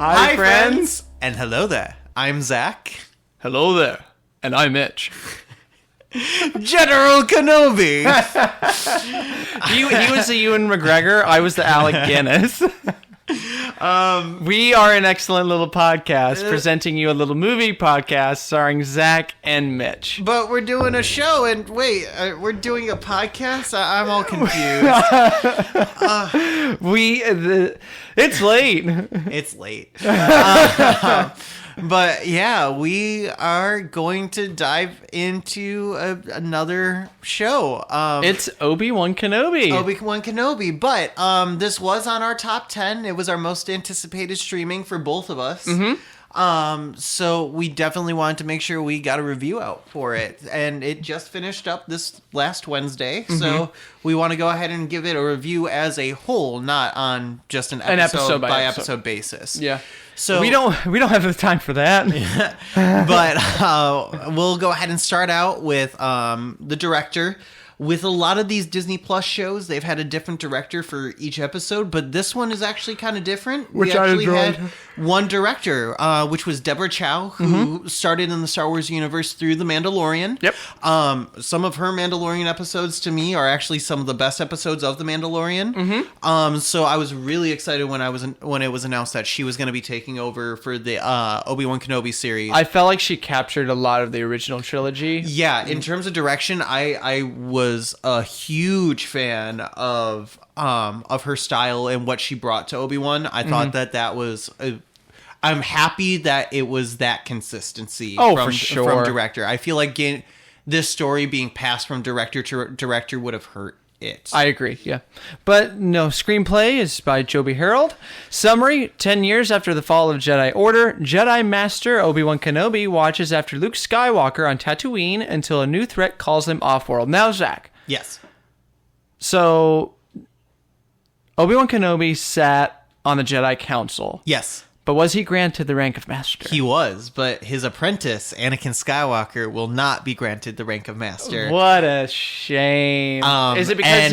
Hi, friends. And hello there. I'm Zach. Hello there. And I'm Mitch. General Kenobi. He was the Ewan McGregor. I was the Alec Guinness. We are an excellent little podcast presenting you a little movie podcast starring Zach and Mitch. But we're doing a show, and wait, we're doing a podcast? I'm all confused. It's late. It's late. But yeah, we are going to dive into another show. It's Obi Wan Kenobi. Obi Wan Kenobi. But this was on our top 10. It was our most anticipated streaming for both of us. Mm-hmm. So we definitely wanted to make sure we got a review out for it. And it just finished up this last Wednesday. Mm-hmm. So we want to go ahead and give it a review as a whole, not on just an episode by episode basis. Yeah. So we don't have the time for that. But we'll go ahead and start out with the director. With a lot of these Disney Plus shows, they've had a different director for each episode, but this one is actually kind of different. Which we actually I had one director, which was Deborah Chow, who started in the Star Wars universe through The Mandalorian. Yep. Some of her Mandalorian episodes, to me, are actually some of the best episodes of The Mandalorian. Mm-hmm. So I was really excited when it was announced that she was going to be taking over for the Obi Wan Kenobi series. I felt like she captured a lot of the original trilogy. Yeah, in terms of direction, I was a huge fan of her style and what she brought to Obi-Wan. I thought that was I'm happy that it was that consistency for sure. From director. I feel like this story being passed from director to director would have hurt it. I agree, yeah. But no, screenplay is by Joby Harold. Summary: 10 years after the fall of Jedi Order, Jedi Master Obi-Wan Kenobi watches after Luke Skywalker on Tatooine until a new threat calls him off-world. Now, Zach. Yes. So, Obi-Wan Kenobi sat on the Jedi Council. Yes. But was he granted the rank of Master? He was, but his apprentice, Anakin Skywalker, will not be granted the rank of Master. What a shame. Is it because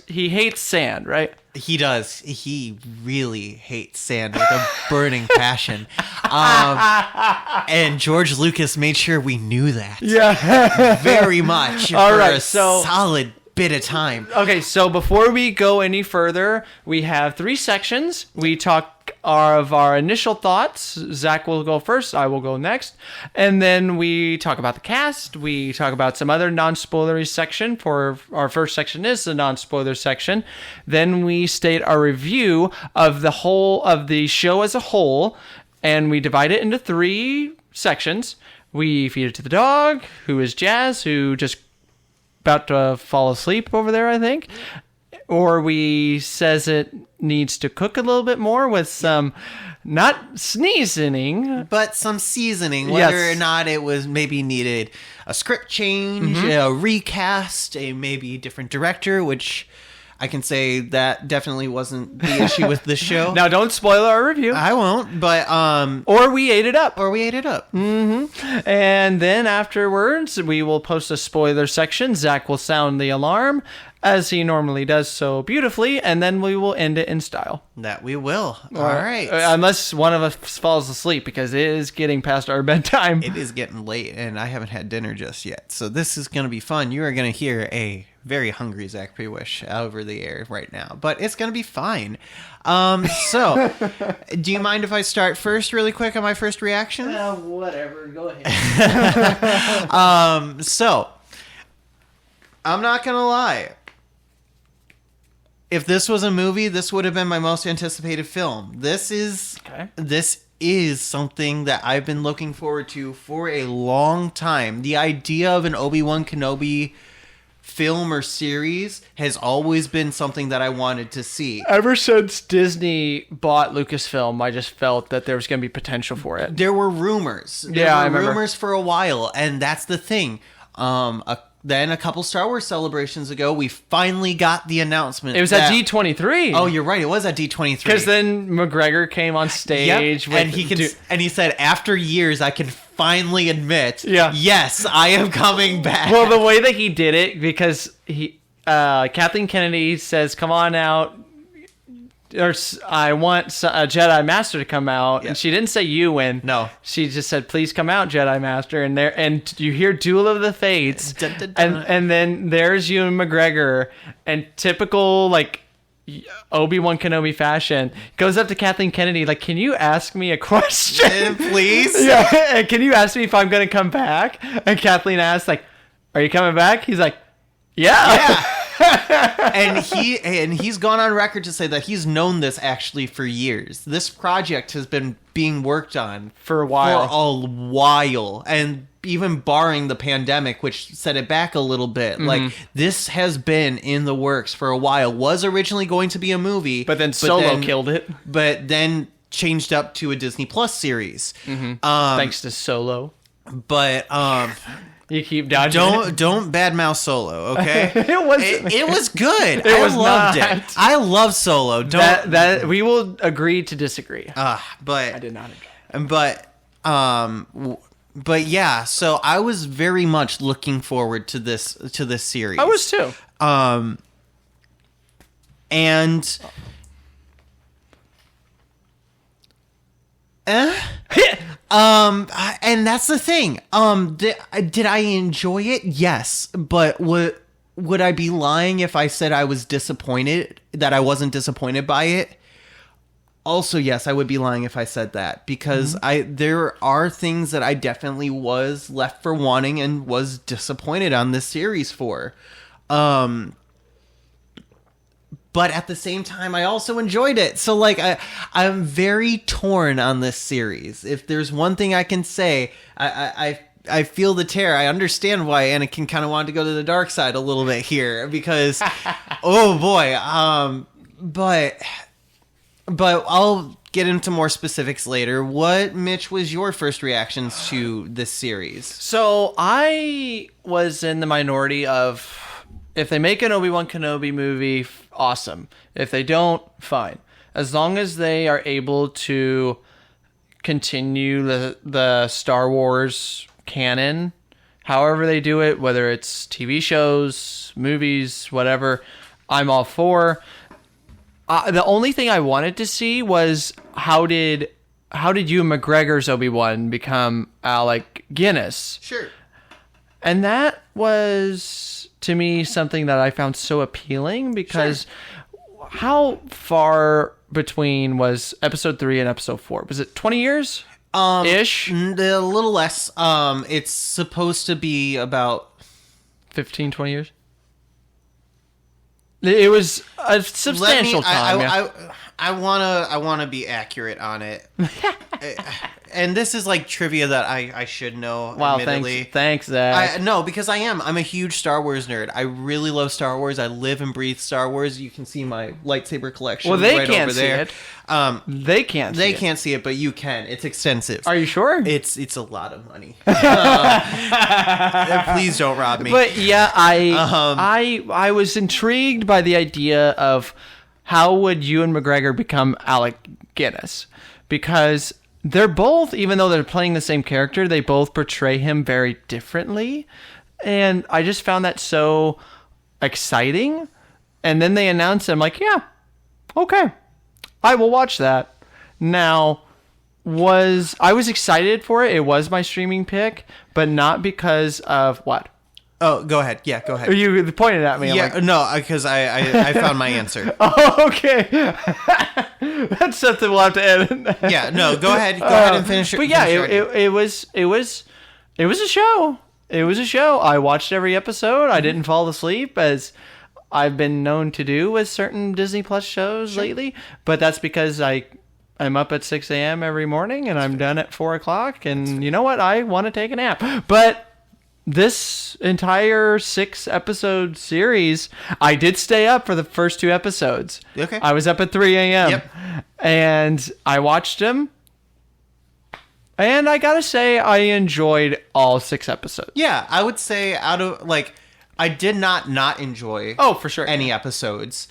he hates sand, right? He does. He really hates sand with a burning passion. And George Lucas made sure we knew that. Yeah. Very much. All right, solid bit of time. Okay, so before we go any further, we have 3 sections. We talk of our initial thoughts. Zach will go first. I will go next. And then we talk about the cast. We talk about some other non-spoilery section. For our first section is the non-spoiler section. Then we state our review of the whole of the show as a whole. And we divide it into 3 sections. We feed it to the dog, who is Jazz, who just about to fall asleep over there, I think. Or we says it needs to cook a little bit more with some, not sneezing, but some seasoning, whether or not it was maybe needed a script change, a recast, a maybe different director, which I can say that definitely wasn't the issue with this show. Now, don't spoil our review. I won't, but or we ate it up. Mm-hmm. And then afterwards, we will post a spoiler section. Zach will sound the alarm, as he normally does so beautifully, and then we will end it in style. That we will. All right. Unless one of us falls asleep, because it is getting past our bedtime. It is getting late, and I haven't had dinner just yet. So this is going to be fun. You are going to hear a very hungry Zach Prewish over the air right now, but it's going to be fine. So, do you mind if I start first really quick on my first reaction? Whatever. Go ahead. So, I'm not going to lie. If this was a movie, this would have been my most anticipated film. This is something that I've been looking forward to for a long time. The idea of an Obi-Wan Kenobi film or series has always been something that I wanted to see. Ever since Disney bought Lucasfilm, I just felt that there was going to be potential for it. There were rumors. I remember. Rumors for a while, and that's the thing. Then a couple Star Wars celebrations ago, we finally got the announcement. It was at D23. Oh, you're right. It was at D23. Because then McGregor came on stage. Yep. And he said, after years, I can finally admit, yes, I am coming back. Well, the way that he did it, because Kathleen Kennedy says, come on out. I want a Jedi Master to come out, and she didn't say Ewan. No, she just said, "Please come out, Jedi Master." And you hear Duel of the Fates, dun, dun, dun. and then there's Ewan McGregor, and typical like Obi Wan Kenobi fashion, goes up to Kathleen Kennedy like, "Can you ask me a question, please?" Yeah, and can you ask me if I'm gonna come back? And Kathleen asks like, "Are you coming back?" He's like, "Yeah." and he's gone on record to say that he's known this actually for years. This project has been being worked on for a while, and even barring the pandemic, which set it back a little bit, like this has been in the works for a while. Was originally going to be a movie, but then Solo killed it. But then changed up to a Disney Plus series, thanks to Solo. But you keep dodging. Don't badmouth Solo, okay? it was good. I loved it. I love Solo. That we will agree to disagree. But I did not enjoy it. But yeah, so I was very much looking forward to this series. I was too. And that's the thing. Did I enjoy it? Yes, but would I be lying if I said I was disappointed, that I wasn't disappointed by it? Also, yes, I would be lying if I said that, because there are things that I definitely was left for wanting and was disappointed on this series for. But at the same time, I also enjoyed it. So, like, I'm very torn on this series. If there's one thing I can say, I feel the tear. I understand why Anakin kind of wanted to go to the dark side a little bit here, because, oh boy. But I'll get into more specifics later. What, Mitch, was your first reactions to this series? So I was in the minority of, if they make an Obi-Wan Kenobi movie, awesome. If they don't, fine. As long as they are able to continue the Star Wars canon, however they do it, whether it's TV shows, movies, whatever, I'm all for. The only thing I wanted to see was how did Ewan McGregor's Obi-Wan become Alec Guinness? Sure. And that was, to me, something that I found so appealing, because how far between was episode 3 and episode 4? Was it 20 years? Ish? A little less. It's supposed to be about 15, 20 years? It was a substantial time. I wanna be accurate on it. And this is like trivia that I should know. Wow, admittedly. Thanks, Zach. No, because I'm a huge Star Wars nerd. I really love Star Wars. I live and breathe Star Wars. You can see my lightsaber collection. Well, they right can't over see there. it. They can't. They can't see it, but you can. It's extensive. Are you sure? It's a lot of money. Please don't rob me. But yeah, I was intrigued by the idea of how would Ewan McGregor become Alec Guinness, because they're both, even though they're playing the same character, they both portray him very differently. And I just found that so exciting. And then they announced it. I'm like, yeah, okay, I will watch that. Now, I was excited for it. It was my streaming pick, but not because of what? Oh, go ahead. Yeah, go ahead. You pointed at me. Yeah, no, because I found my answer. Oh, okay. That's something we'll have to edit. Yeah, no, go ahead. Go ahead and finish it. But yeah, it was a show. It was a show. I watched every episode. I didn't fall asleep, as I've been known to do with certain Disney Plus shows lately. But that's because I'm up at 6 a.m. every morning, and I'm done at 4 o'clock. And you know what? I want to take a nap. But this entire 6-episode series, I did stay up for the first 2 episodes. Okay. I was up at 3 a.m. Yep. And I watched them. And I gotta say, I enjoyed all 6 episodes. Yeah, I would say I did not enjoy. Oh, for sure. Any episodes.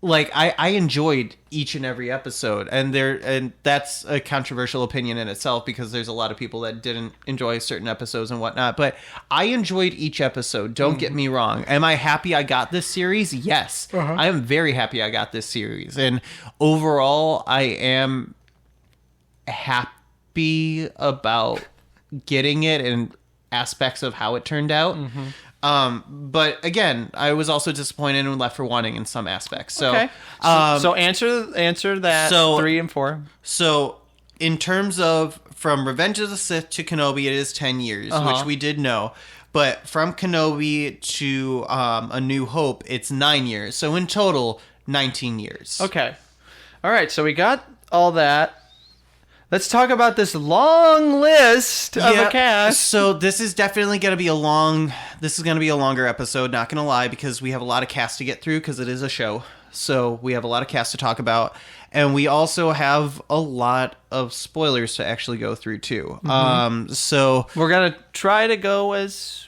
like I enjoyed each and every episode, and that's a controversial opinion in itself because there's a lot of people that didn't enjoy certain episodes and whatnot. But I enjoyed each episode. Don't get me wrong. Am I happy I got this series? Yes, I am very happy I got this series, and overall, I am happy about getting it and aspects of how it turned out. But again, I was also disappointed and left for wanting in some aspects. So, okay. So answer that 3 and 4. So in terms of from Revenge of the Sith to Kenobi, it is 10 years, which we did know. But from Kenobi to A New Hope, it's 9 years. So in total, 19 years. Okay. All right. So we got all that. Let's talk about this long list of a cast. So this is definitely going to be a longer episode, not going to lie, because we have a lot of cast to get through because it is a show. So we have a lot of cast to talk about. And we also have a lot of spoilers to actually go through too. So we're going to try to go as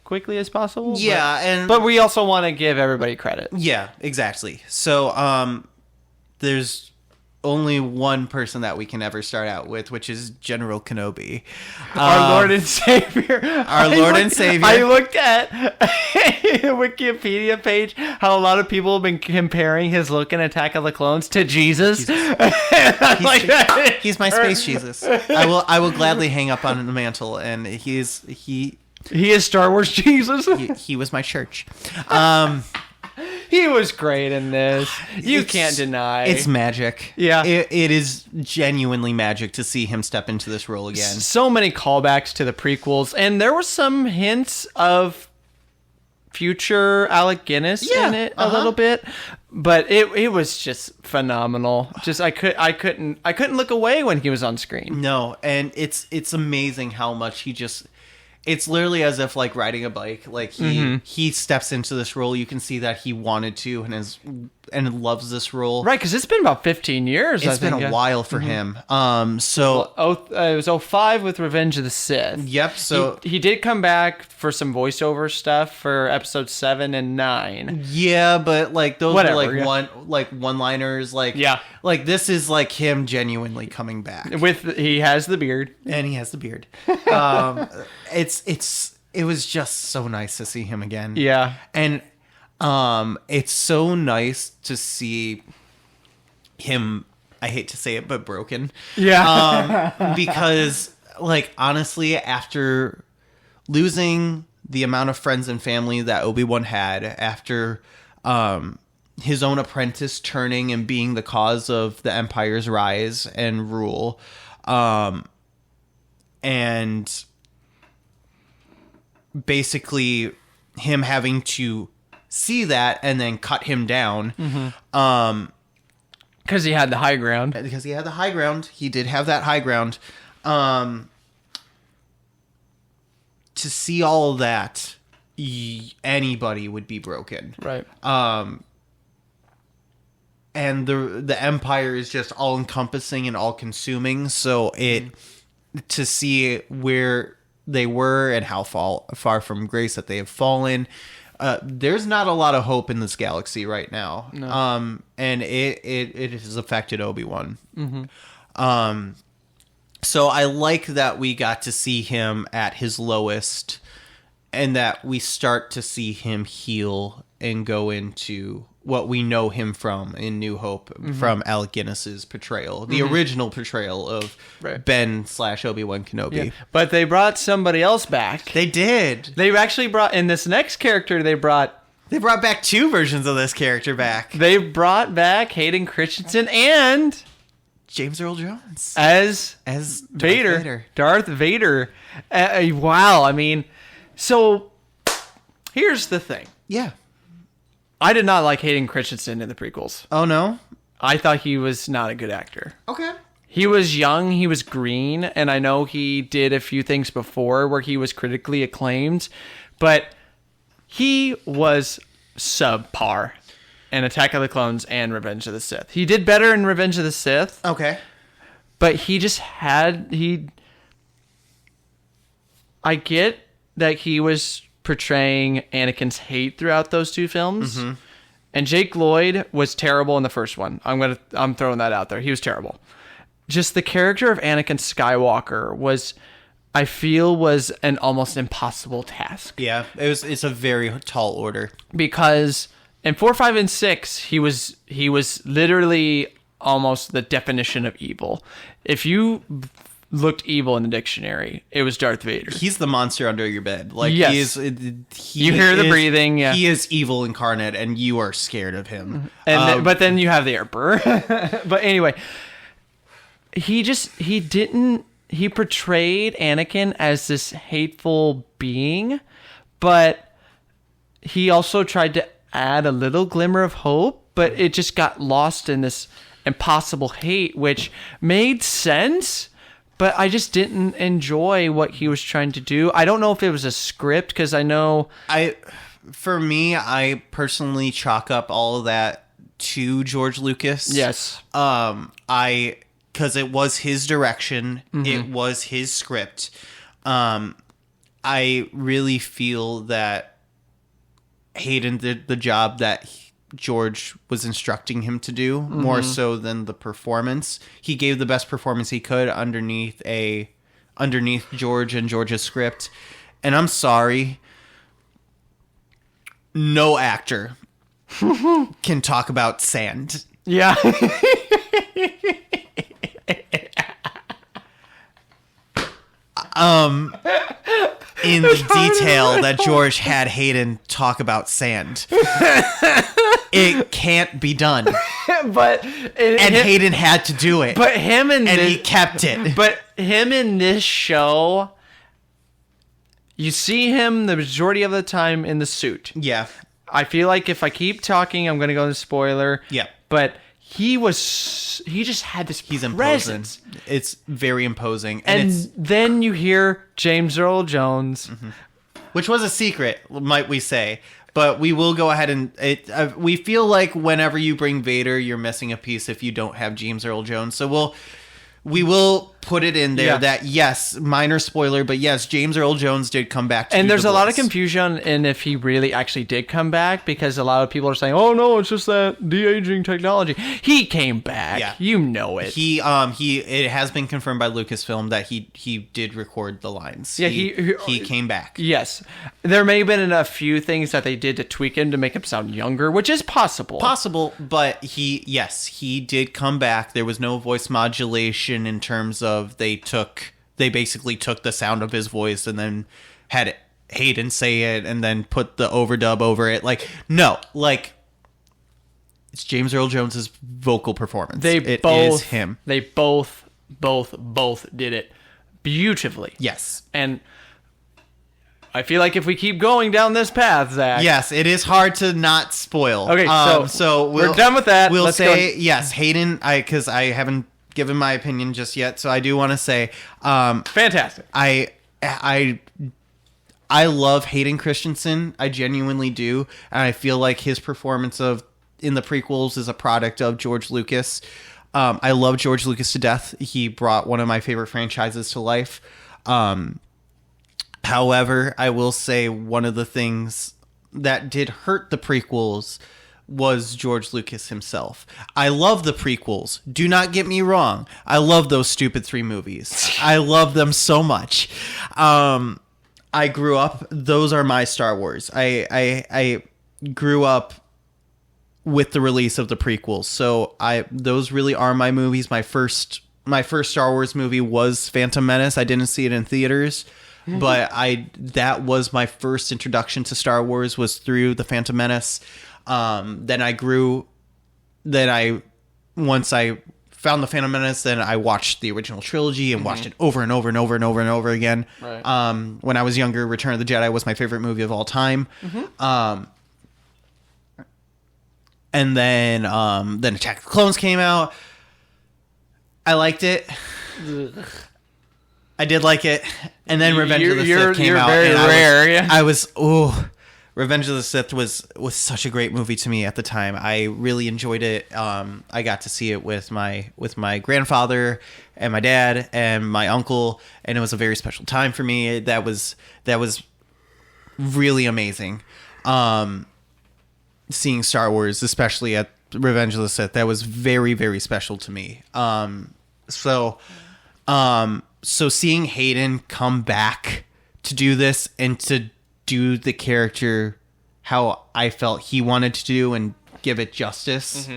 quickly as possible. Yeah. But we also want to give everybody credit. Yeah, exactly. So there's only one person that we can ever start out with, which is General Kenobi. Our Lord and Savior. I looked at the Wikipedia page how a lot of people have been comparing his look in Attack of the Clones to Jesus. He's my space Jesus. I will gladly hang up on the mantle, and he is Star Wars Jesus. He was my church. He was great in this. You can't deny. It's magic. Yeah. It is genuinely magic to see him step into this role again. So many callbacks to the prequels, and there were some hints of future Alec Guinness in it a little bit, but it was just phenomenal. Just I couldn't look away when he was on screen. No, and it's amazing how much he just. It's literally as if like riding a bike. Like he steps into this role. You can see that he wanted to and loves this role. Right, because it's been about 15 years. It's been a while for him. It was 05 with Revenge of the Sith. Yep. So he did come back for some voiceover stuff for episodes 7 and 9. Yeah, but like those were like one-liners. Like like this is like him genuinely coming back. He has the beard, and he has the beard. It was just so nice to see him again. Yeah. And it's so nice to see him, I hate to say it, but broken. Yeah. Because like honestly, after losing the amount of friends and family that Obi-Wan had, after his own apprentice turning and being the cause of the Empire's rise and rule, and basically him having to see that and then cut him down. Because he had the high ground. He did have that high ground. To see all of that, anybody would be broken. Right. And the Empire is just all encompassing and all consuming. So to see where they were and how far from grace that they have fallen, there's not a lot of hope in this galaxy right now. No. And it has affected Obi-Wan. So I like that we got to see him at his lowest, and that we start to see him heal and go into what we know him from in New Hope, from Alec Guinness's portrayal, the original portrayal of Ben / Obi-Wan Kenobi. Yeah. But they brought somebody else back. They did. They actually brought, in this next character, they brought back two versions of this character back. They brought back Hayden Christensen and James Earl Jones as Darth Vader. Wow. I mean, so here's the thing. Yeah. I did not like Hayden Christensen in the prequels. Oh, no? I thought he was not a good actor. Okay. He was young, he was green, and I know he did a few things before where he was critically acclaimed, but he was subpar in Attack of the Clones and Revenge of the Sith. He did better in Revenge of the Sith. Okay. But he just I get that he was portraying Anakin's hate throughout those two films. And Jake Lloyd was terrible in the first one. I'm throwing that out there. He was terrible. Just the character of Anakin Skywalker was an almost impossible task. Yeah, it's a very tall order. Because in 4, 5, and 6, he was literally almost the definition of evil. If you looked evil in the dictionary, it was Darth Vader. He's the monster under your bed. Like, yes. You hear the breathing. Yeah. He is evil incarnate, and you are scared of him. But then you have the Emperor. But anyway, he portrayed Anakin as this hateful being, but he also tried to add a little glimmer of hope, but it just got lost in this impossible hate, which made sense, but I just didn't enjoy what he was trying to do. I don't know if it was a script, because for me, I personally chalk up all of that to George Lucas. Yes. Because it was his direction. Mm-hmm. It was his script. I really feel that Hayden did the job that George was instructing him to do, more so than the performance. He gave the best performance he could underneath George and George's script. And I'm sorry, no actor can talk about sand. Yeah. In the detail that George had Hayden talk about sand. It can't be done. Hayden had to do it. But he kept it. But him in this show, you see him the majority of the time in the suit. Yeah. I feel like if I keep talking, I'm going to go into spoiler. Yeah. But he just had this presence. Imposing. It's very imposing. And then you hear James Earl Jones. Mm-hmm. Which was a secret, might we say. But we will go ahead and... we feel like whenever you bring Vader, you're missing a piece if you don't have James Earl Jones. So we will put it in there that, yes, minor spoiler, but yes, James Earl Jones did come back to And there's the a lot of voice. confusion in if he really actually did come back, because a lot of people are saying, oh no, it's just that de-aging technology. He came back. Yeah. You know it. It has been confirmed by Lucasfilm that he did record the lines. Yeah, he came back. Yes. There may have been a few things that they did to tweak him to make him sound younger, which is possible. But he did come back. There was no voice modulation in terms of they basically took the sound of his voice and then had Hayden say it and then put the overdub over it. It's James Earl Jones's vocal performance. It is him. They both did it beautifully. Yes. And I feel like if we keep going down this path, Zach. Yes, it is hard to not spoil. Okay, so we're done with that. We'll say yes, Hayden. Because I haven't given my opinion just yet, so I do want to say, fantastic. I love Hayden Christensen. I genuinely do, and I feel like his performance in the prequels is a product of George Lucas. I love George Lucas to death. He brought one of my favorite franchises to life. However, I will say one of the things that did hurt the prequels was George Lucas himself. I love the prequels. Do not get me wrong. I love those stupid 3 movies. I love them so much. I grew up. Those are my Star Wars. I grew up with the release of the prequels. So those really are my movies. My first Star Wars movie was Phantom Menace. I didn't see it in theaters. But that was my first introduction to Star Wars, was through the Phantom Menace. Once I found the Phantom Menace, then I watched the original trilogy and watched it over and over and over and over and over again. Right. When I was younger, Return of the Jedi was my favorite movie of all time. And then Attack of the Clones came out. I liked it. I did like it. And then Revenge of the Sith came out. Very rare. I was Revenge of the Sith was such a great movie to me at the time. I really enjoyed it. I got to see it with my grandfather and my dad and my uncle, and it was a very special time for me. That was really amazing. seeing Star Wars, especially at Revenge of the Sith. That was very, very special to me. So seeing Hayden come back to do this and to do the character how I felt he wanted to do and give it justice,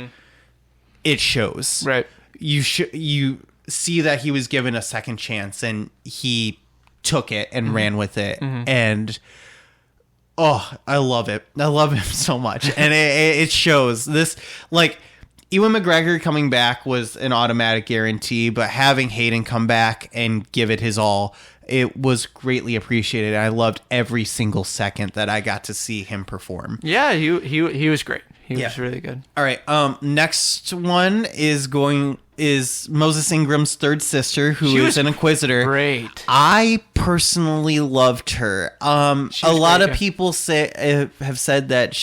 it shows. Right. You see that he was given a second chance and he took it and ran with it. And I love it. I love him so much. And it shows this, like, Ewan McGregor coming back was an automatic guarantee, but having Hayden come back and give it his all, it was greatly appreciated. I loved every single second that I got to see him perform. Yeah, he was great. He was really good. All right. Next one is Moses Ingram's third sister, who is an Inquisitor. Great. I personally loved her. A lot of people have said that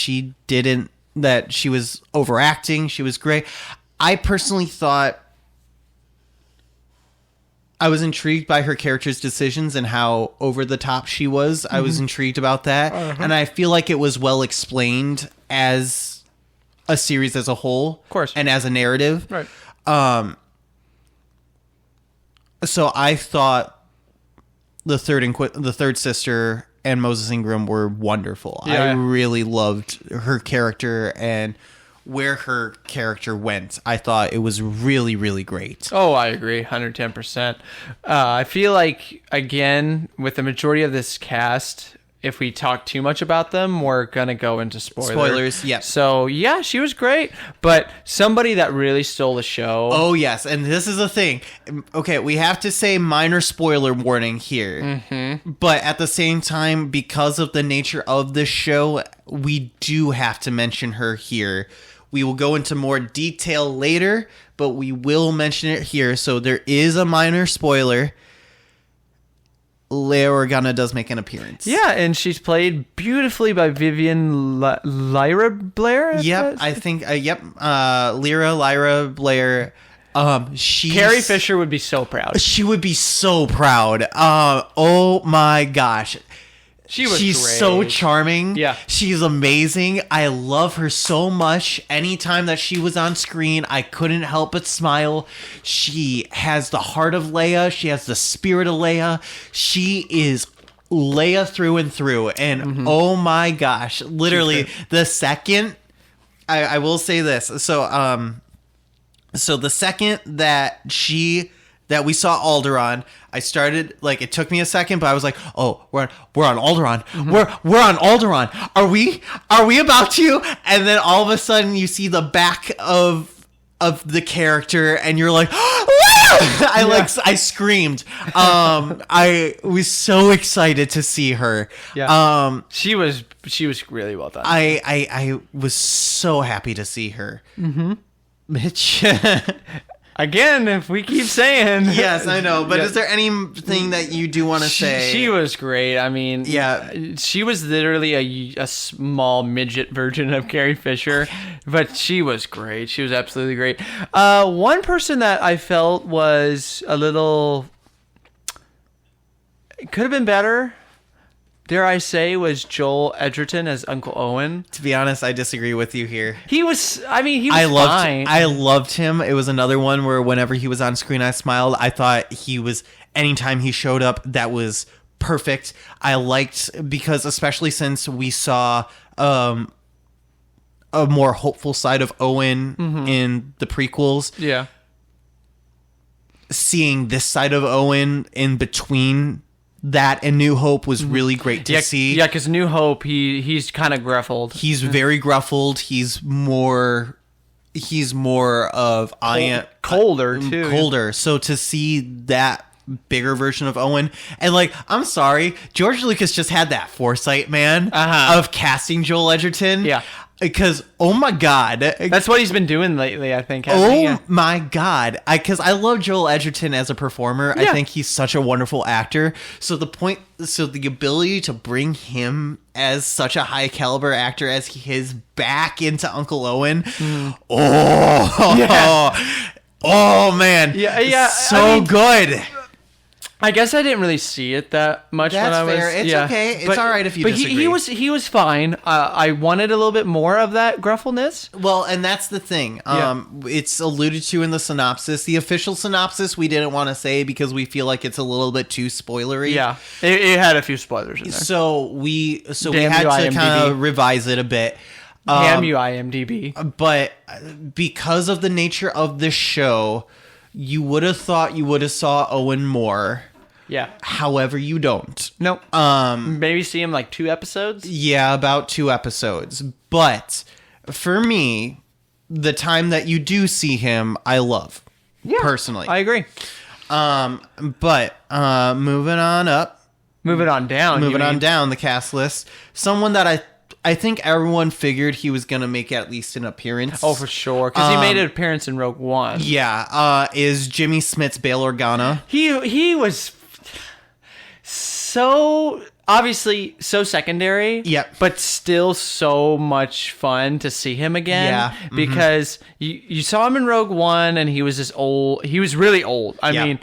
that she was overacting. She was great. I personally thought I was intrigued by her character's decisions and how over the top she was. I was intrigued about that. And I feel like it was well explained as a series as a whole. Of course. And as a narrative. Right. So I thought the third sister and Moses Ingram were wonderful. Yeah. I really loved her character and where her character went. I thought it was really, really great. Oh, I agree, 110%. I feel like, again, with the majority of this cast, if we talk too much about them, we're going to go into spoilers. Yeah. So, yeah, she was great, but somebody that really stole the show. Oh, yes, and this is the thing. Okay, we have to say minor spoiler warning here. But at the same time, because of the nature of this show, we do have to mention her here. We will go into more detail later, but we will mention it here. So there is a minor spoiler. Leia Organa does make an appearance. Yeah, and she's played beautifully by Vivian Lyra Blair. Yep, I think. Lyra Blair. Carrie Fisher would be so proud. She would be so proud. Oh my gosh. She's great. So charming. Yeah. She's amazing. I love her so much. Anytime that she was on screen, I couldn't help but smile. She has the heart of Leia. She has the spirit of Leia. She is Leia through and through. And oh my gosh, literally the second, I will say this. So the second that we saw Alderaan, I started, like, it took me a second, but I was like, oh, we're on Alderaan. We're on Alderaan. Are we about to? And then all of a sudden you see the back of the character and you're like, I screamed. I was so excited to see her. Yeah. She was really well done. I was so happy to see her. Mitch. Again, if we keep saying... Yes, I know. But is there anything that you do want to say? She was great. I mean... Yeah. She was literally a small midget version of Carrie Fisher. But she was great. She was absolutely great. One person that I felt was a little... It could have been better, dare I say, was Joel Edgerton as Uncle Owen. To be honest, I disagree with you here. He was fine. I loved him. It was another one where whenever he was on screen, I smiled. I thought anytime he showed up, that was perfect. I liked, because especially since we saw a more hopeful side of Owen in the prequels. Yeah. Seeing this side of Owen in between that and New Hope was really great to see. Yeah, because New Hope, he's kind of gruffled. He's very gruffled. He's more of colder too. Colder. So to see that bigger version of Owen, and like, I'm sorry, George Lucas just had that foresight, man, of casting Joel Edgerton. Yeah. Because, oh my God. That's what he's been doing lately, I think. My God. Because I love Joel Edgerton as a performer. Yeah. I think he's such a wonderful actor. So the ability to bring him as such a high caliber actor as he is back into Uncle Owen. Oh man. Yeah. So good. I guess I didn't really see it that much That's when I was. fair. It's okay. It's all right if you disagree. But he was fine. I wanted a little bit more of that gruffleness. Well, and that's the thing. It's alluded to in the synopsis. The official synopsis we didn't want to say because we feel like it's a little bit too spoilery. Yeah, it had a few spoilers in there. So we had Damn you, to kind of revise it a bit. Damn you, IMDb. But because of the nature of the show, you would have thought you would have saw Owen more. Yeah. However, you don't. Nope. Maybe see him like 2 episodes. Yeah, about 2 episodes. But for me, the time that you do see him, I love. Yeah, personally. I agree. But moving on up. Moving on down. Moving on down the cast list. Someone that I think everyone figured he was going to make at least an appearance. Oh, for sure. Because he made an appearance in Rogue One. Yeah. Is Jimmy Smits Bail Organa. He was so obviously so secondary. Yep. But still so much fun to see him again. Yeah. Mm-hmm. Because you saw him in Rogue One and he was this old. He was really old. I mean,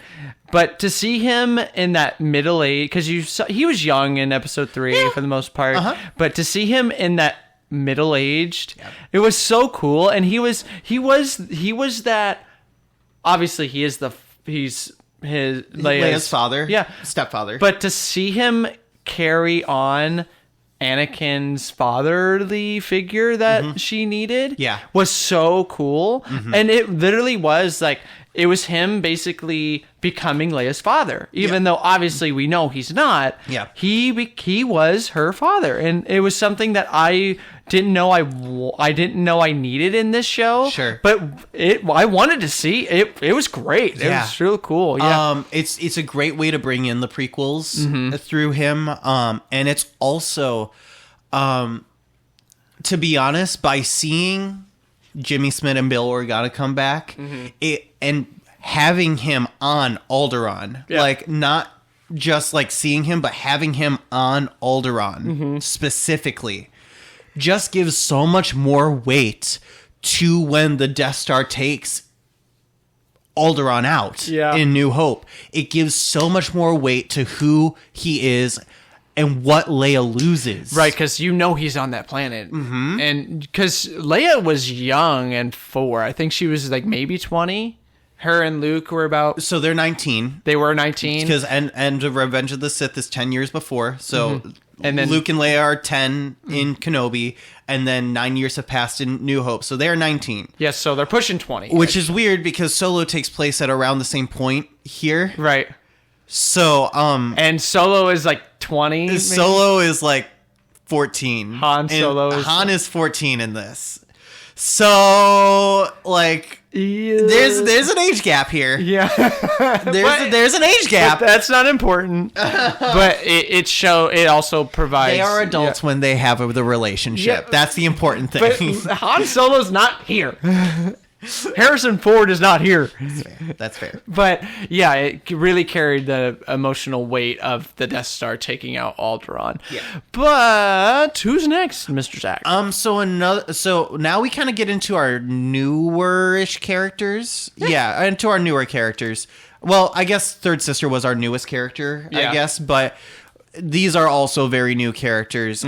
but to see him in that middle age, because he was young in episode 3 for the most part. But to see him in that middle-aged, it was so cool. And he was that. Obviously, he's Leia's father. Yeah. Stepfather. But to see him carry on Anakin's fatherly figure that she needed was so cool. And it literally was like, it was him basically becoming Leia's father, even though obviously we know he's not. Yeah, he was her father, and it was something that I didn't know I needed in this show. Sure, but I wanted to see it. It was great. It was real cool. Yeah, it's a great way to bring in the prequels through him. And it's also, to be honest, by seeing Jimmy Smits and Bail Organa come back, and having him on Alderaan, like not just like seeing him, but having him on Alderaan specifically, just gives so much more weight to when the Death Star takes Alderaan out in New Hope. It gives so much more weight to who he is and what Leia loses. Right, because he's on that planet. And because Leia was young and 4. I think she was like maybe 20. Her and Luke were about... So they're 19. They were 19. Because end of Revenge of the Sith is 10 years before. So and then Luke and Leia are 10 in Kenobi. And then 9 years have passed in New Hope. So they're 19. Yes, so they're pushing 20. Which is weird because Solo takes place at around the same point here. Right. So, and Solo is like 20. Maybe? Solo is like 14. Han is 14 in this. So, like, there's an age gap here. Yeah. there's an age gap. But that's not important. But it also provides... They are adults when they have the relationship. That's the important thing. But Han Solo's not here. Harrison Ford is not here. That's fair. But yeah, it really carried the emotional weight of the Death Star taking out Alderaan. Yeah. But who's next, Mr. Zach? So now we kind of get into our newer-ish characters. Yeah, into our newer characters. Well, I guess Third Sister was our newest character, I guess, but these are also very new characters.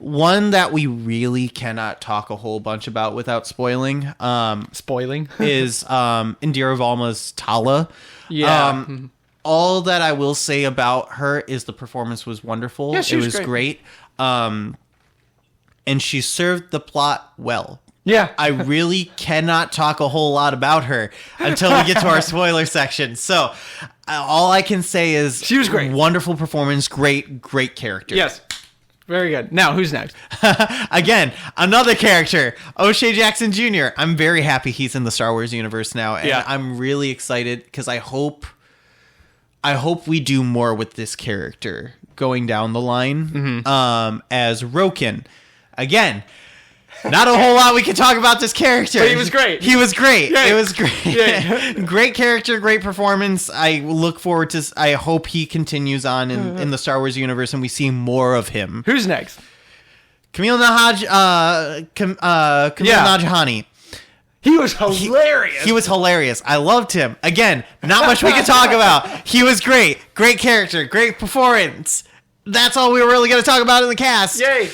One that we really cannot talk a whole bunch about without spoiling. Is Indira Valma's Tala. Yeah. All that I will say about her is the performance was wonderful. Yeah, she was great. And she served the plot well. Yeah. I really cannot talk a whole lot about her until we get to our spoiler section. So all I can say is she was great. Wonderful performance. Great character. Yes. Very good. Now, who's next? Again, another character, O'Shea Jackson Jr. I'm very happy he's in the Star Wars universe now, and I'm really excited because I hope we do more with this character going down the line. As Roken. Again, not a whole lot we can talk about this character. But he was great. Yeah. It was great. Yeah. Great character, great performance. I look forward to... I hope he continues on in the Star Wars universe and we see more of him. Who's next? Kamil Najhani. He was hilarious. He was hilarious. I loved him. Again, not much we could talk about. He was great. Great character. Great performance. That's all we were really going to talk about in the cast. Yay.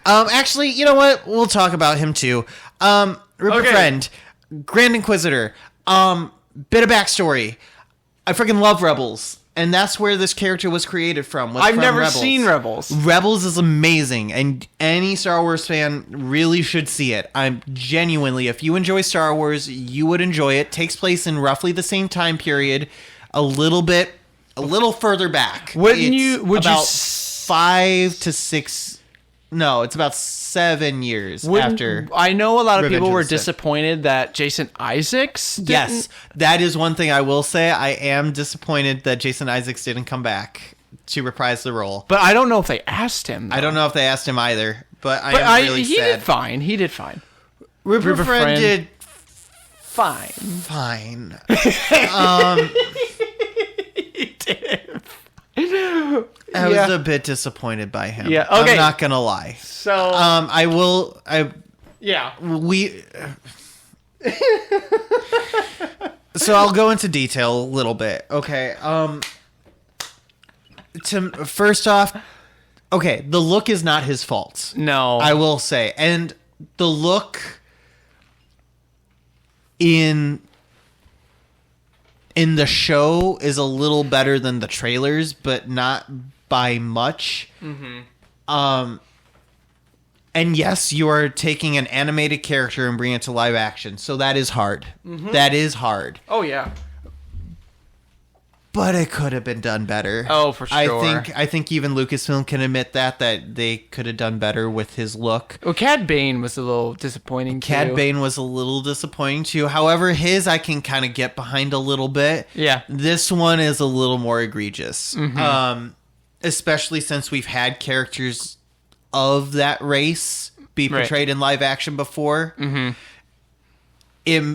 Actually, you know what? We'll talk about him too. Rupert Friend, Grand Inquisitor. Bit of backstory. I freaking love Rebels. And that's where this character was created from. I've never seen Rebels. Rebels is amazing, and any Star Wars fan really should see it. I'm genuinely, if you enjoy Star Wars, you would enjoy it. Takes place in roughly the same time period, a little further back. Would it's you 5 to 6? No, it's about 7 years after. I know a lot of Revenge people of were the Sith. disappointed that Jason Isaacs didn't. Yes, that is one thing I will say. I am disappointed that Jason Isaacs didn't come back to reprise the role. But I don't know if they asked him. I don't know if they asked him either, but I am really he sad. He did fine. Rupert Friend did fine. fine. He did. I was a bit disappointed by him. Yeah, okay. I'm not gonna lie. So So I'll go into detail a little bit. Okay. First off, okay, the look is not his fault. No. I will say. And the look in the show is a little better than the trailers, but not by much. Mm-hmm. And yes, you are taking an animated character and bringing it to live action, so that is hard. Mm-hmm. That is hard. Oh yeah. But it could have been done better. Oh, for sure. I think even Lucasfilm can admit that they could have done better with his look. Well, Cad Bane was a little disappointing too. Cad Bane was a little disappointing too. However, his I can kind of get behind a little bit. Yeah. This one is a little more egregious. Mm-hmm. Especially since we've had characters of that race be portrayed in live action before. Mm-hmm.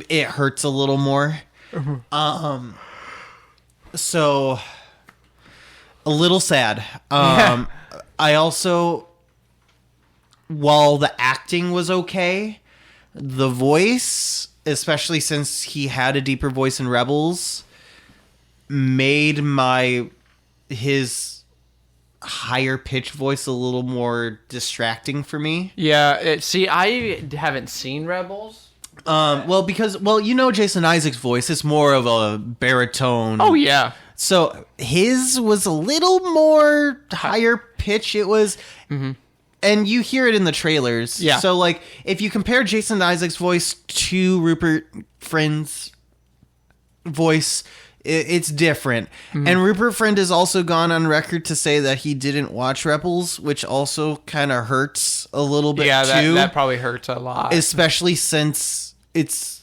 It hurts a little more. Mm-hmm. So a little sad. I also, while the acting was okay, the voice, especially since he had a deeper voice in Rebels, made his higher pitch voice a little more distracting for me. Yeah. See, I haven't seen Rebels. Jason Isaacs' voice is more of a baritone. Oh yeah. So his was a little more higher pitch. It was, and you hear it in the trailers. Yeah. So like, if you compare Jason Isaacs' voice to Rupert Friend's voice, it's different. Mm-hmm. And Rupert Friend has also gone on record to say that he didn't watch Rebels, which also kind of hurts a little bit too. That probably hurts a lot. Especially since it's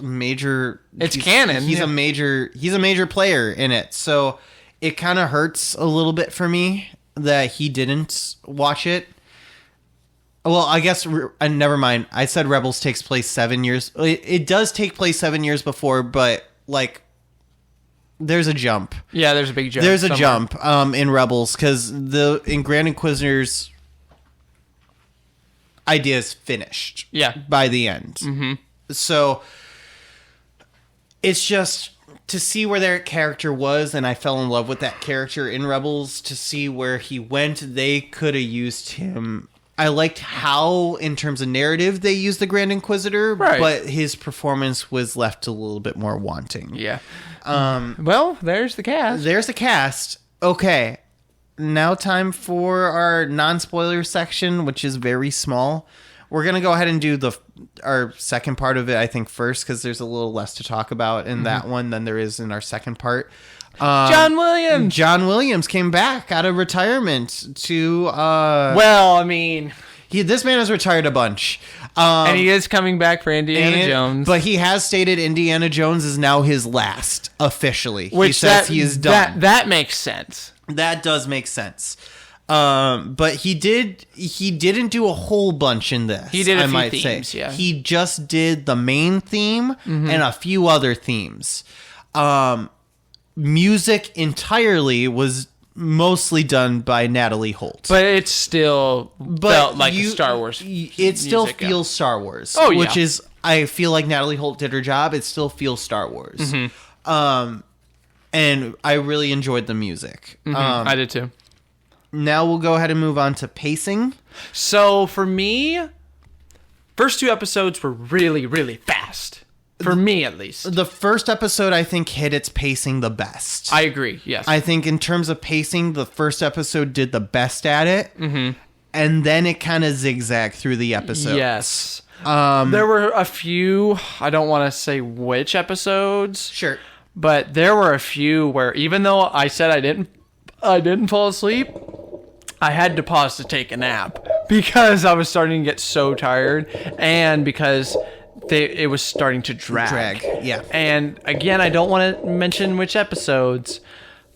major. It's canon. He's a major player in it, so it kind of hurts a little bit for me that he didn't watch it. Well, I guess never mind. I said Rebels takes place 7 years. It does take place 7 years before, but like, there's a jump. Yeah, there's a big jump. There's a jump in Rebels because in Grand Inquisitor's idea is finished. Yeah. By the end. Mm-hmm. So it's just to see where their character was, and I fell in love with that character in Rebels. To see where he went, they could have used him. I liked how, in terms of narrative, they used the Grand Inquisitor, but his performance was left a little bit more wanting. Yeah. Well, there's the cast. There's the cast. Okay. Now time for our non-spoiler section, which is very small. We're going to go ahead and do our second part of it, I think, first, because there's a little less to talk about in that one than there is in our second part. John Williams. John Williams came back out of retirement to... this man has retired a bunch. And he is coming back for Indiana Jones. But he has stated Indiana Jones is now his last, officially. Which he says he is done. That makes sense. That does make sense. But he didn't do a whole bunch in this. He did a few themes, yeah. He just did the main theme and a few other themes. Music entirely was mostly done by Natalie Holt. But it still felt like a Star Wars. It still feels Star Wars. Oh, yeah. Which is, I feel like Natalie Holt did her job. It still feels Star Wars. Mm-hmm. And I really enjoyed the music. I did too. Now we'll go ahead and move on to pacing. So for me, first 2 episodes were really, really fast. For me, at least. The first episode, I think, hit its pacing the best. I agree, yes. I think in terms of pacing, the first episode did the best at it. Mm-hmm. And then it kind of zigzagged through the episodes. Yes. There were a few, I don't want to say which episodes. Sure. But there were a few where even though I said I didn't fall asleep, I had to pause to take a nap because I was starting to get so tired and because it was starting to drag. Yeah. And again, I don't want to mention which episodes,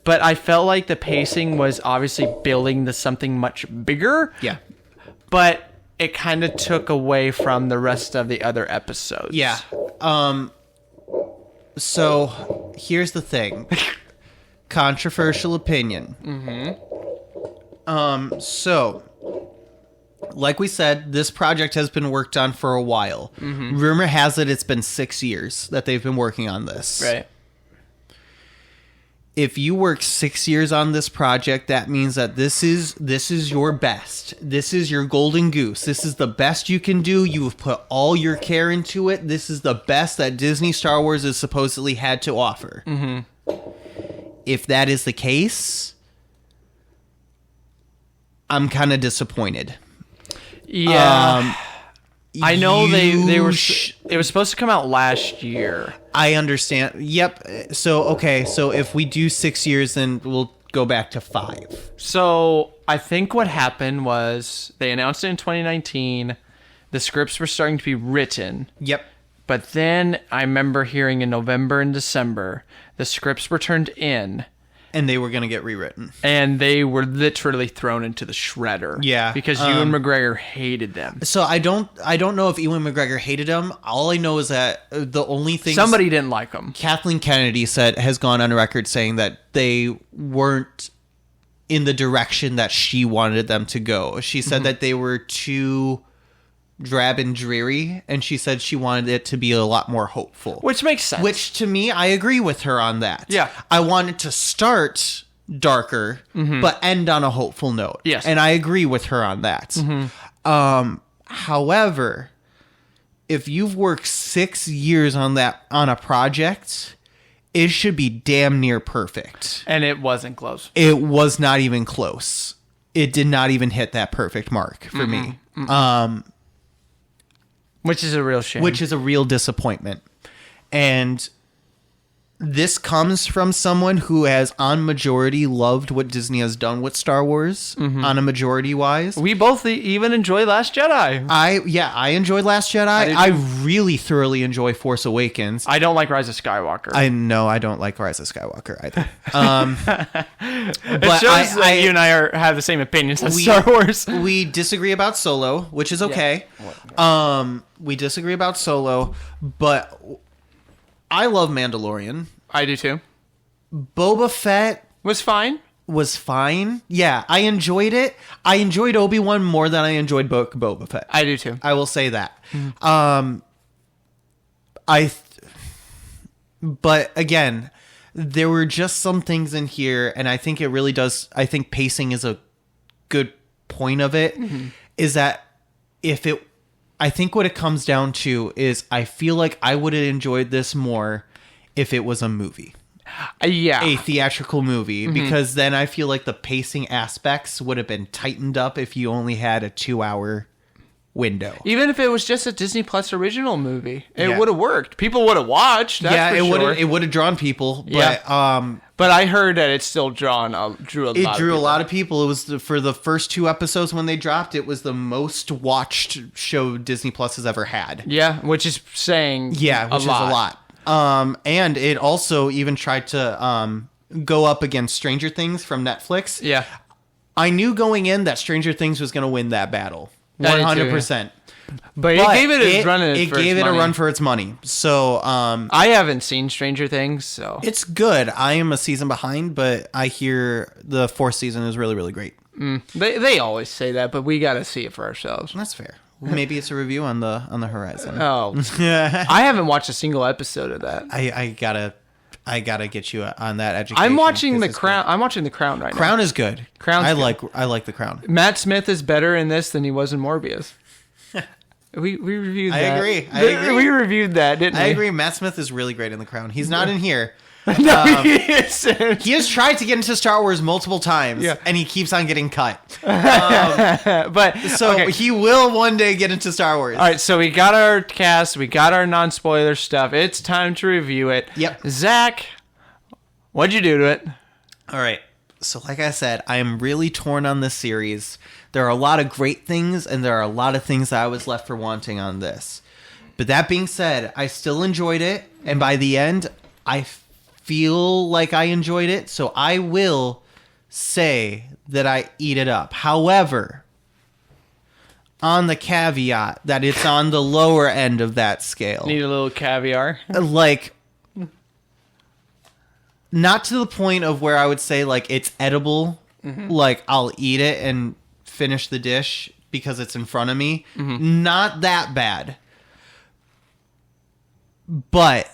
but I felt like the pacing was obviously building to something much bigger. Yeah. But it kind of took away from the rest of the other episodes. Yeah. So here's the thing. Controversial opinion. Mm-hmm. So, like we said, this project has been worked on for a while. Mm-hmm. Rumor has it it's been 6 years that they've been working on this. Right. If you work 6 years on this project, that means that this is your best. This is your golden goose. This is the best you can do. You have put all your care into it. This is the best that Disney Star Wars has supposedly had to offer. Mm-hmm. If that is the case, I'm kind of disappointed. Yeah. I know they were. It was supposed to come out last year. I understand. Yep. So, okay. So if we do 6 years, then we'll go back to 5. So I think what happened was they announced it in 2019. The scripts were starting to be written. Yep. But then I remember hearing in November and December, the scripts were turned in. And they were going to get rewritten. And they were literally thrown into the shredder. Yeah. Because Ewan McGregor hated them. So I don't know if Ewan McGregor hated them. All I know is that the only thing somebody didn't like them. Kathleen Kennedy has gone on record saying that they weren't in the direction that she wanted them to go. She said that they were too drab and dreary, and she said she wanted it to be a lot more hopeful. Which makes sense. Which, to me, I agree with her on that. Yeah. I want it to start darker, but end on a hopeful note. Yes. And I agree with her on that. However, if you've worked 6 years on a project, it should be damn near perfect. And it wasn't close. It was not even close. It did not even hit that perfect mark for me. Which is a real shame. Which is a real disappointment. And this comes from someone who has on majority loved what Disney has done with Star Wars on a majority wise. We both even enjoy Last Jedi. I enjoyed Last Jedi. I really thoroughly enjoy Force Awakens. I don't like Rise of Skywalker. I know I don't like Rise of Skywalker either. It shows that you and I have the same opinions on Star Wars. We disagree about Solo, which is okay. Yeah. We disagree about Solo, but I love Mandalorian. I do too. Boba Fett was fine. Yeah, I enjoyed it. I enjoyed Obi-Wan more than I enjoyed Boba Fett. I do too. I will say that. But again, there were just some things in here, and I think it really does. I think pacing is a good point of it. Is that I think what it comes down to is I feel like I would have enjoyed this more if it was a movie. A theatrical movie, because then I feel like the pacing aspects would have been tightened up if you only had a 2-hour window. Even if it was just a Disney Plus original movie, it would have worked. People would have watched. That's it would have drawn people. But I heard that it still drew a lot of people. It was for the first 2 episodes when they dropped. It was the most watched show Disney Plus has ever had. Yeah, which is saying is a lot. And it also even tried to go up against Stranger Things from Netflix. Yeah, I knew going in that Stranger Things was going to win that battle. 100%. But it gave it a run. It gave it a run for its money. So I haven't seen Stranger Things, so it's good. I am a season behind, but I hear the 4th season is really, really great. They always say that, but we got to see it for ourselves. That's fair. Maybe it's a review on the horizon. Oh, I haven't watched a single episode of that. I gotta get you on that education. I'm watching The Crown. I'm watching The Crown right now. Crown is good. Crown's good. I like The Crown. Matt Smith is better in this than he was in Morbius. We reviewed that. I agree. We reviewed that, didn't we? I agree. Matt Smith is really great in The Crown. He's not in here. No, he isn't. He has tried to get into Star Wars multiple times, and he keeps on getting cut. He will one day get into Star Wars. All right, so we got our cast, we got our non-spoiler stuff. It's time to review it. Yep. Zach, what'd you do to it? All right. So like I said, I am really torn on this series. There are a lot of great things, and there are a lot of things that I was left for wanting on this. But that being said, I still enjoyed it, and by the end, I feel like I enjoyed it, so I will say that I eat it up. However, on the caveat that it's on the lower end of that scale. Need a little caviar. Like, not to the point of where I would say, like, it's edible. Mm-hmm. Like, I'll eat it and finish the dish because it's in front of me. Mm-hmm. Not that bad. But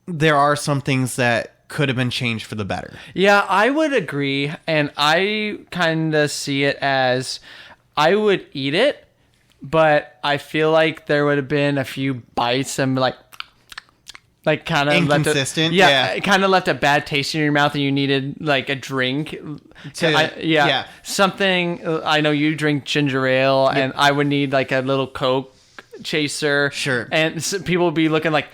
there are some things that could have been changed for the better. Yeah, I would agree. And I kind of see it as I would eat it, but I feel like there would have been a few bites and like kind of inconsistent. It kind of left a bad taste in your mouth, and you needed like a drink. Something. I know you drink ginger ale, and I would need like a little Coke chaser. Sure. And so people would be looking like,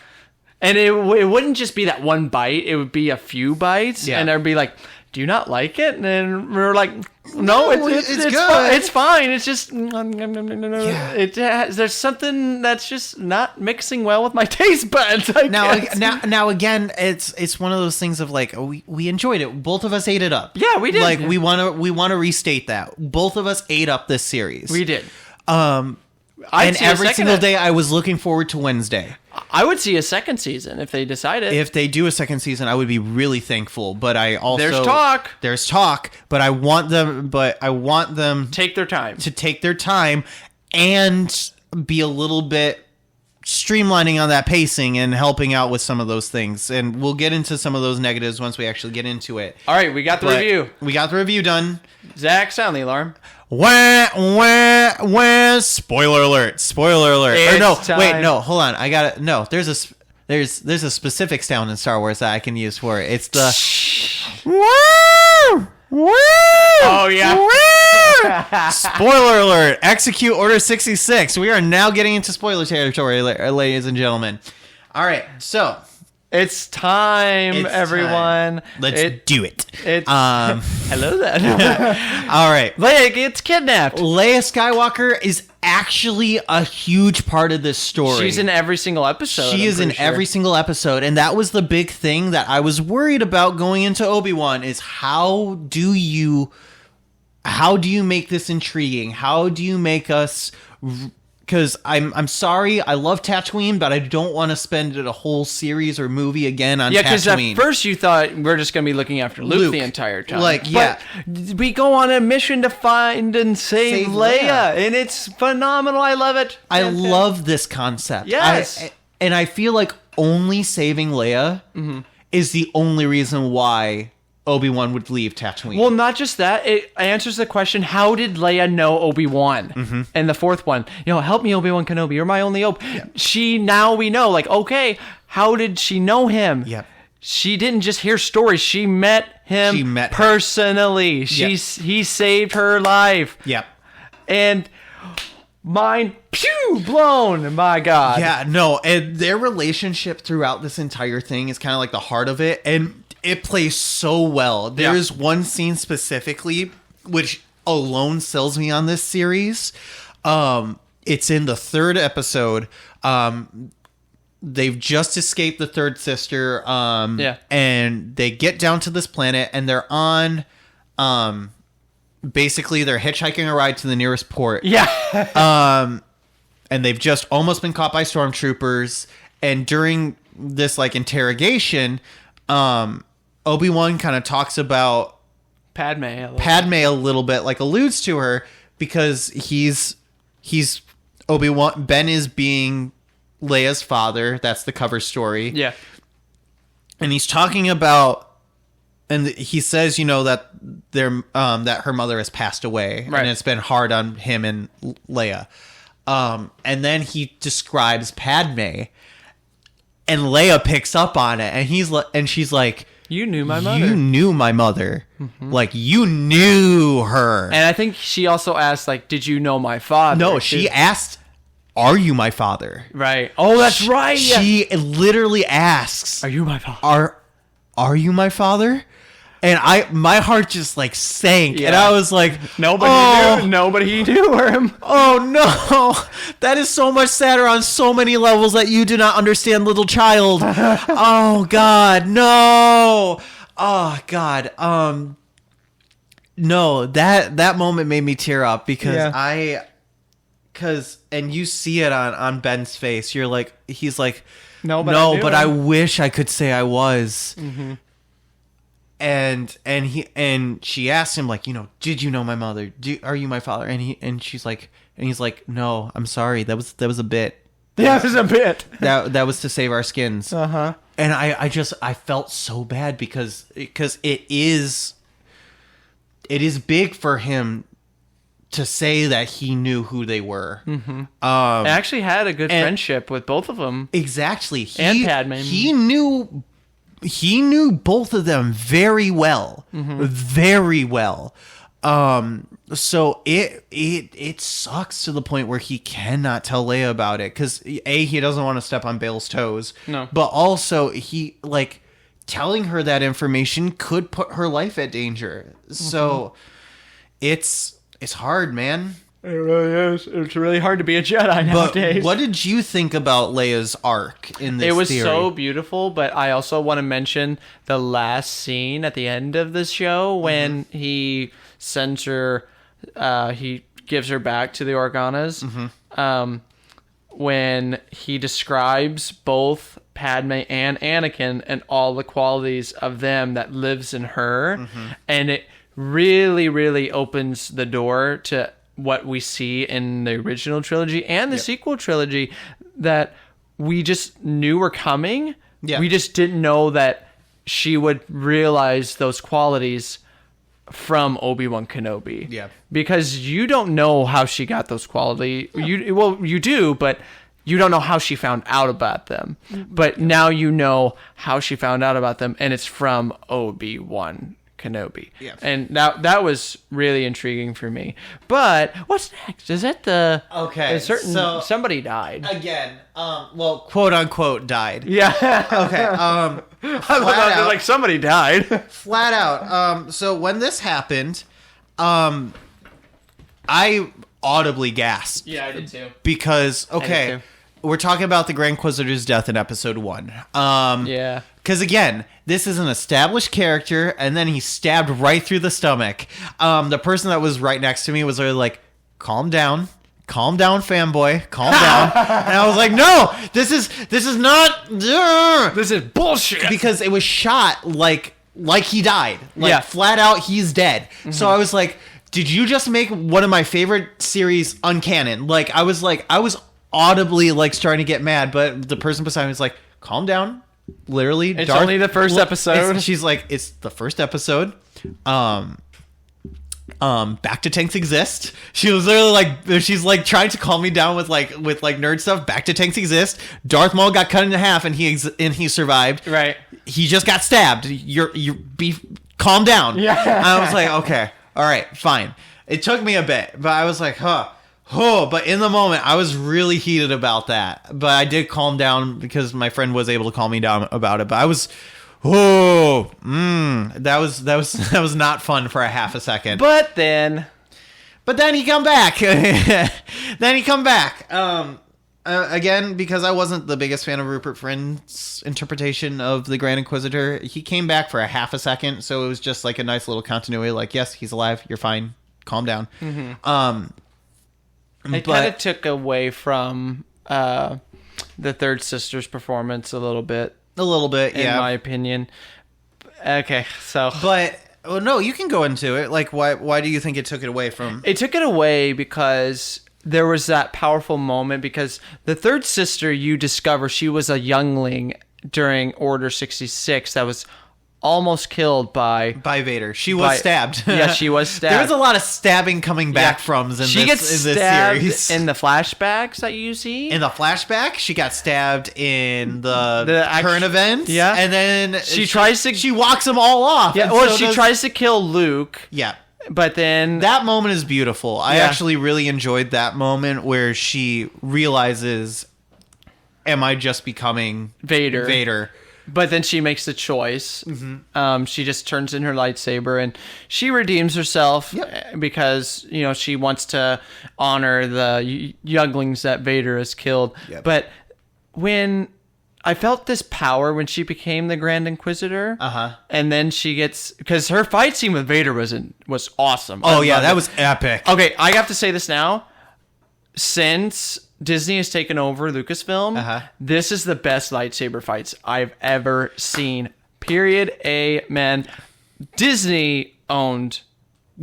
and it wouldn't just be that one bite; it would be a few bites, and they'd be like, "Do you not like it?" And then we're like, "No, it's good. It's fine. It's just there's something that's just not mixing well with my taste buds." Now again, it's one of those things of like we enjoyed it. Both of us ate it up. Yeah, we did. Like we want to restate that both of us ate up this series. We did. And every single day I was looking forward to Wednesday. I would see a second season if they decided. If they do a second season, I would be really thankful. But I also there's talk, but I want them take their time to take their time and be a little bit streamlining on that pacing and helping out with some of those things. And we'll get into some of those negatives once we actually get into it. All right, we got the review. We got the review done. Zach, sound the alarm. Spoiler alert. Hold on. There's a specific sound in Star Wars that I can use for it. It's the oh yeah. Spoiler alert. Execute Order 66. We are now getting into spoiler territory, ladies and gentlemen. All right. So it's time, everyone. Let's do it. Hello there. All right. Leia gets kidnapped. Leia Skywalker is actually a huge part of this story. She's in every single episode. She is in every single episode, and that was the big thing that I was worried about going into Obi-Wan is how do you make this intriguing? How do you make us... Because I'm sorry, I love Tatooine, but I don't want to spend a whole series or movie again on Tatooine. Yeah, because at first you thought we're just going to be looking after Luke the entire time. But we go on a mission to find and save Leia, and it's phenomenal. I love it. I love this concept. Yes. And I feel like only saving Leia is the only reason why Obi-Wan would leave Tatooine. Well, not just that. It answers the question, how did Leia know Obi-Wan? Mm-hmm. And the fourth one, help me, Obi Wan Kenobi. You're my only hope. Yeah. Now we know, like, okay, how did she know him? Yep. She didn't just hear stories. She met him personally. He saved her life. Yep. And mind blown. My God. Yeah, no. And their relationship throughout this entire thing is kind of like the heart of it. And it plays so well. There's one scene specifically which alone sells me on this series. It's in the third episode. They've just escaped the third sister. And they get down to this planet and they're on basically they're hitchhiking a ride to the nearest port. Yeah. and they've just almost been caught by stormtroopers. And during this like interrogation, Obi-Wan kind of talks about Padme a little bit, like alludes to her, because he's Obi-Wan. Ben is being Leia's father. That's the cover story. Yeah. And he's talking about, and he says, that that her mother has passed away, right. and it's been hard on him and Leia. And then he describes Padme, and Leia picks up on it, and she's like, "You knew my mother. You knew my mother. Mm-hmm. Like, you knew her." And I think she also asked, like, "Did you know my father?" No, she asked, "Are you my father?" Right. Oh, that's right. She literally asks, "Are you my father? Are you my father?" And my heart just like sank, yeah. and I was like, nobody knew her. Oh no, that is so much sadder on so many levels that you do not understand, little child. Oh God, no. Oh God. No, that moment made me tear up because and you see it on Ben's face. He's like, but I wish I could say I was. Mm-hmm. And she asked him, like, did you know my mother? Are you my father? And he's like, no, I'm sorry. That was a bit. Yeah, it was a bit. That was to save our skins. Uh-huh. And I felt so bad because it is big for him to say that he knew who they were. Mm-hmm. I actually had a good friendship with both of them. Exactly. And Padme. He knew both of them very well. Mm-hmm. Very well. So it sucks to the point where he cannot tell Leia about it because he doesn't want to step on Bail's toes. No. But also he telling her that information could put her life at danger. Mm-hmm. So it's hard, man. It really is. It's really hard to be a Jedi nowadays. But what did you think about Leia's arc in this? It was theory? so beautiful, but I also want to mention the last scene at the end of the show when he sends her, he gives her back to the Organas. Mm-hmm. When he describes both Padme and Anakin and all the qualities of them that lives in her, and it really, really opens the door to what we see in the original trilogy and the sequel trilogy that we just knew were coming. Yeah. We just didn't know that she would realize those qualities from Obi Wan Kenobi. Yeah. Because you don't know how she got those qualities. Yeah. You do, but you don't know how she found out about them. But now you know how she found out about them, and it's from Obi Wan Kenobi. Yeah. And that was really intriguing for me. But what's next? Is it somebody died. Again, quote unquote died. Yeah. Okay. Flat out, like somebody died. Flat out. So when this happened, I audibly gasped. Yeah, I did too. Because we're talking about the Grand Inquisitor's death in episode 1. Yeah. Because again, this is an established character, and then he's stabbed right through the stomach. The person that was right next to me was really like, calm down, fanboy, calm down. And I was like, no, this is not. This is bullshit. Because it was shot like he died, flat out, he's dead. Mm-hmm. So I was like, did you just make one of my favorite series uncanon? I was audibly starting to get mad, but the person beside me was like, calm down. Literally, it's only the first episode. She's like, it's the first episode. Back to tanks exist. She was literally she's trying to calm me down with nerd stuff. Back to tanks exist. Darth Maul got cut in half and he survived. Right. He just got stabbed. Calm down. Yeah. I was like, okay, all right, fine. It took me a bit, but I was like, but in the moment, I was really heated about that. But I did calm down because my friend was able to calm me down about it. But I was, that was not fun for a half a second. But then he come back. Again, because I wasn't the biggest fan of Rupert Friend's interpretation of the Grand Inquisitor, he came back for a half a second. So it was just a nice little continuity. Yes, he's alive. You're fine. Calm down. Mm-hmm. It kind of took away from the third sister's performance a little bit. A little bit, in my opinion. Okay, so... But... Well, no, you can go into it. Like, why do you think it took it away from... It took it away because there was that powerful moment, because the third sister, you discover she was a youngling during Order 66 that was almost killed by Vader. She was stabbed. Yeah, she was stabbed. There was a lot of stabbing coming back from in she gets this stabbed series. In the flashbacks that you see. In the flashback, she got stabbed in the current events. Yeah. And then she walks them all off. Yeah, well, she tries to kill Luke. Yeah. But then... That moment is beautiful. I actually really enjoyed that moment where she realizes, am I just becoming Vader? But then she makes the choice. Mm-hmm. She just turns in her lightsaber and she redeems herself because, she wants to honor the younglings that Vader has killed. Yep. But when I felt this power when she became the Grand Inquisitor, and then she gets... Because her fight scene with Vader was awesome. Oh, yeah, that was epic. Okay, I have to say this now. Since Disney has taken over Lucasfilm, this is the best lightsaber fights I've ever seen. Period. Amen. Disney owned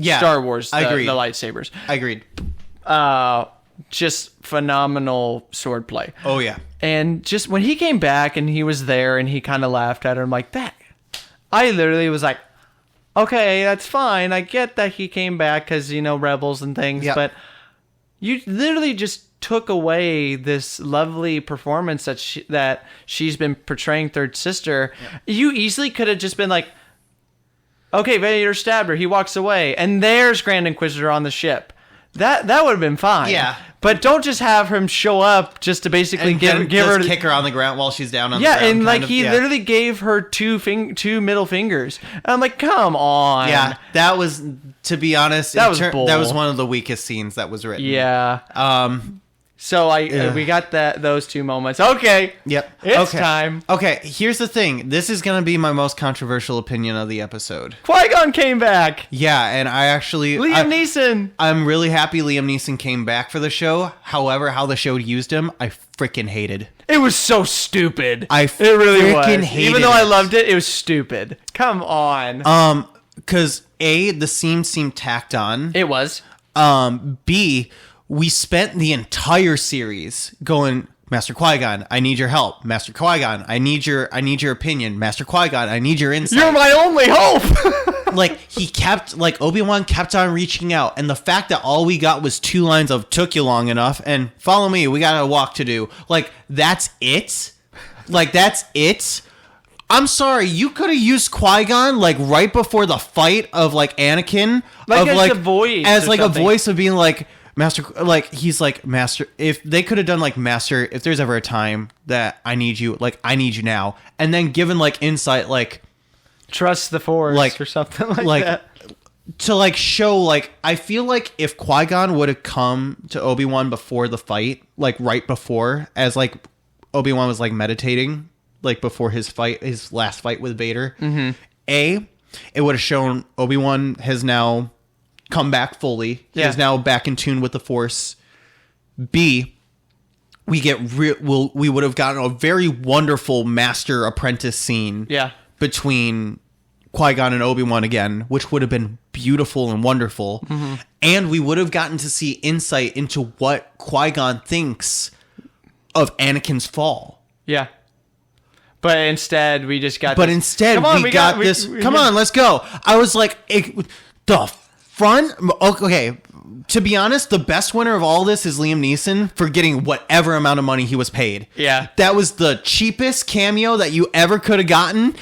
Star Wars, the lightsabers. I agreed. Just phenomenal swordplay. Oh, yeah. And just when he came back and he was there and he kind of laughed at her, I'm like, that. I literally was like, okay, that's fine. I get that he came back because, Rebels and things, but... You literally just took away this lovely performance that she's been portraying third sister. Yeah. You easily could have just been like, okay, Vader stabbed her. He walks away. And there's Grand Inquisitor on the ship. That would have been fine. Yeah. But don't just have him show up just to basically give her... kick her on the ground while she's down on the ground. Yeah, and literally gave her two middle fingers. And I'm like, come on. Yeah, that was, to be honest... That was one of the weakest scenes that was written. Yeah. So we got those two moments. Okay. Yep. It's time. Okay, here's the thing. This is going to be my most controversial opinion of the episode. Qui-Gon came back. Yeah, and I actually... Liam Neeson. I'm really happy Liam Neeson came back for the show. However, how the show used him, I freaking hated. It was so stupid. It really was. Even though I loved it, it was stupid. Come on. Because A, the scene seemed tacked on. It was. B... We spent the entire series going, Master Qui-Gon, I need your help. Master Qui-Gon, I need your opinion. Master Qui-Gon, I need your insight. You're my only hope. Obi Wan kept on reaching out, and the fact that all we got was 2 lines of "took you long enough" and "follow me, we got a walk to do." That's it. That's it. I'm sorry, you could have used Qui-Gon right before the fight of Anakin, as a voice, as a voice of being like. Master, he's like, Master, if they could have done Master, if there's ever a time that I need you, I need you now. And then given insight, trust the Force or something like that. To show, I feel if Qui-Gon would have come to Obi-Wan before the fight, right before, as Obi-Wan was meditating, before his last fight with Vader, it would have shown Obi-Wan has now come back fully. He is now back in tune with the Force. B, we would have gotten a very wonderful master apprentice scene between Qui-Gon and Obi-Wan again, which would have been beautiful and wonderful. Mm-hmm. And we would have gotten to see insight into what Qui-Gon thinks of Anakin's fall. Yeah. But instead, we just got But instead, we got this... Come on, let's go. I was like, the front... Okay, to be honest, the best winner of all this is Liam Neeson for getting whatever amount of money he was paid. Yeah. That was the cheapest cameo that you ever could have gotten.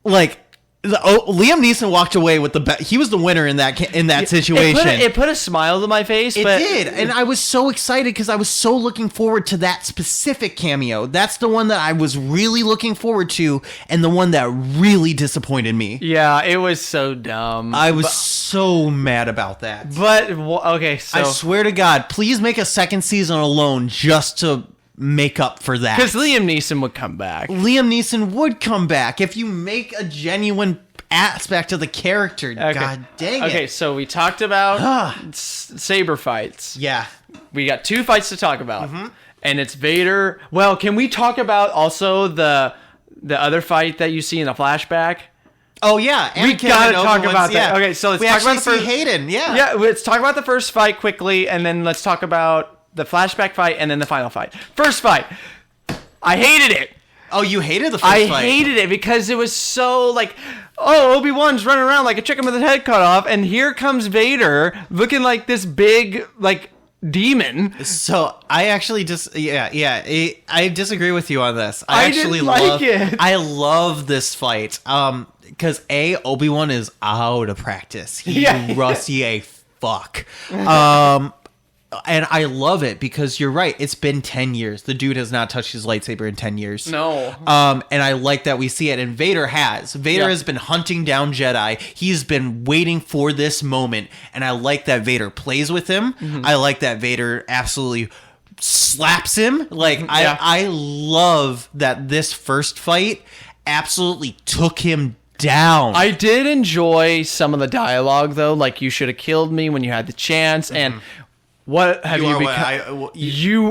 Liam Neeson walked away with the best. He was the winner in that situation. It put a smile to my face. It did, and I was so excited because I was so looking forward to that specific cameo. That's the one that I was really looking forward to, and the one that really disappointed me. Yeah, it was so dumb. I was so mad about that. But okay, so I swear to God, please make a second season alone just to make up for that. Because Liam Neeson would come back. Liam Neeson would come back if you make a genuine aspect of the character. Okay. God dang it. Okay, so we talked about saber fights. Yeah. we got 2 fights to talk about, and it's Vader. Well, can we talk about also the other fight that you see in the flashback? Oh yeah, we gotta talk about that. Yeah. Okay, so let's we talk about the see first. Hayden. Yeah, Yeah, let's talk about the first fight quickly, and then let's talk about the flashback fight, and then the final fight. First fight, I hated it. Oh, you hated the first I fight? hated it because it was so like, oh, Obi-Wan's running around like a chicken with his head cut off, and here comes Vader looking like this big like demon. So I actually I disagree with you on this. I actually didn't like it. I love this fight. Because Obi-Wan is out of practice. He's rusty a fuck. And I love it because you're right. It's been 10 years. The dude has not touched his lightsaber in 10 years. No. And I like that we see it. And Vader has. Vader has been hunting down Jedi. He's been waiting for this moment. And I like that Vader plays with him. I like that Vader absolutely slaps him. Like, I love that this first fight absolutely took him down. I did enjoy some of the dialogue, though. Like, you should have killed me when you had the chance. And... what have you become?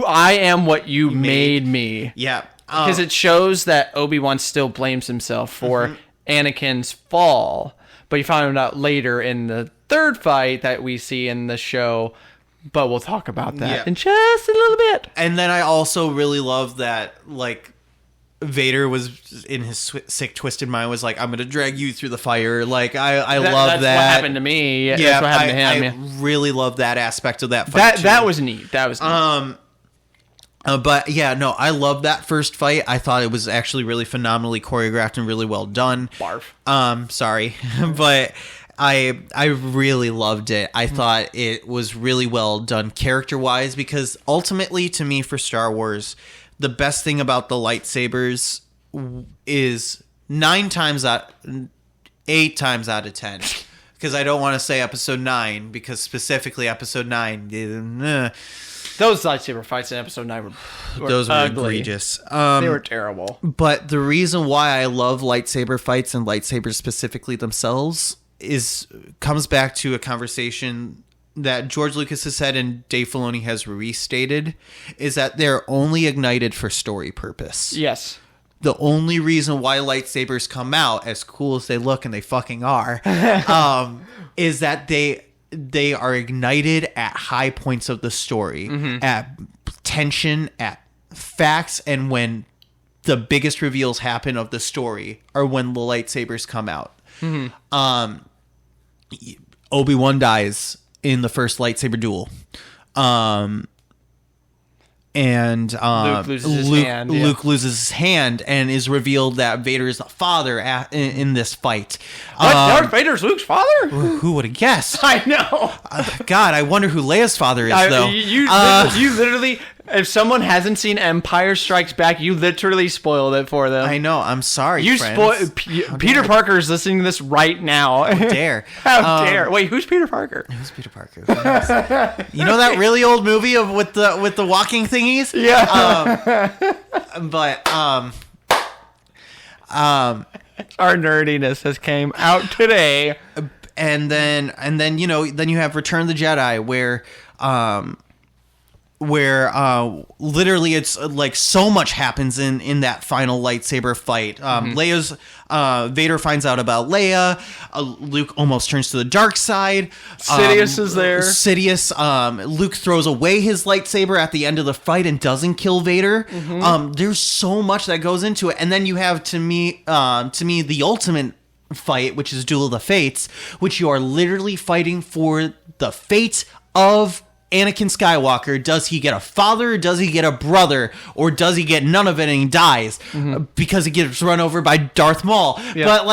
I am what you made me. Yeah. Because it shows that Obi-Wan still blames himself for Anakin's fall. But you found out later in the third fight that we see in the show. But we'll talk about that in just a little bit. And then I also really love that, like, Vader was in his sick, twisted mind was like, I'm going to drag you through the fire. Like, I love that. That's what happened to me. Yeah, that's what happened to him. I really love that aspect of that fight. That was neat. That was neat. But yeah, no, I love that first fight. I thought it was actually really phenomenally choreographed and really well done. Barf. Sorry. But I really loved it. I thought it was really well done character-wise because ultimately, to me, for Star Wars, the best thing about the lightsabers is 8 times out of 10. Because I don't want to say episode 9, because specifically episode 9, those lightsaber fights in episode 9 were those were ugly. egregious. They were terrible. But the reason why I love lightsaber fights and lightsabers specifically themselves comes back to a conversation that George Lucas has said and Dave Filoni has restated, is that they're only ignited for story purpose. Yes. The only reason why lightsabers come out, as cool as they look, and they fucking are, is that they are ignited at high points of the story, at tension, at facts, and when the biggest reveals happen of the story are when the lightsabers come out. Obi-Wan dies in the first lightsaber duel. And Luke loses his hand and is revealed that Vader is the father in this fight. What? Darth Vader's Luke's father? Who would have guessed? I know. God, I wonder who Leia's father is, though. You literally, if someone hasn't seen Empire Strikes Back, you literally spoiled it for them. I know. I'm sorry, you friends. Peter Parker is listening to this right now. How dare. How dare. Wait, who's Peter Parker? Who's Peter Parker? You know that really old movie with the walking thingies? Yeah. Our nerdiness has came out today. And then then you have Return of the Jedi where literally it's like so much happens in that final lightsaber fight. Leia's Vader finds out about Leia. Luke almost turns to the dark side. Sidious is there. Luke throws away his lightsaber at the end of the fight and doesn't kill Vader. There's so much that goes into it. And then you have to me the ultimate fight, which is Duel of the Fates, which you are literally fighting for the fate of Anakin Skywalker. Does he get a father? Does he get a brother? Or does he get none of it and he dies because he gets run over by Darth Maul? Yeah.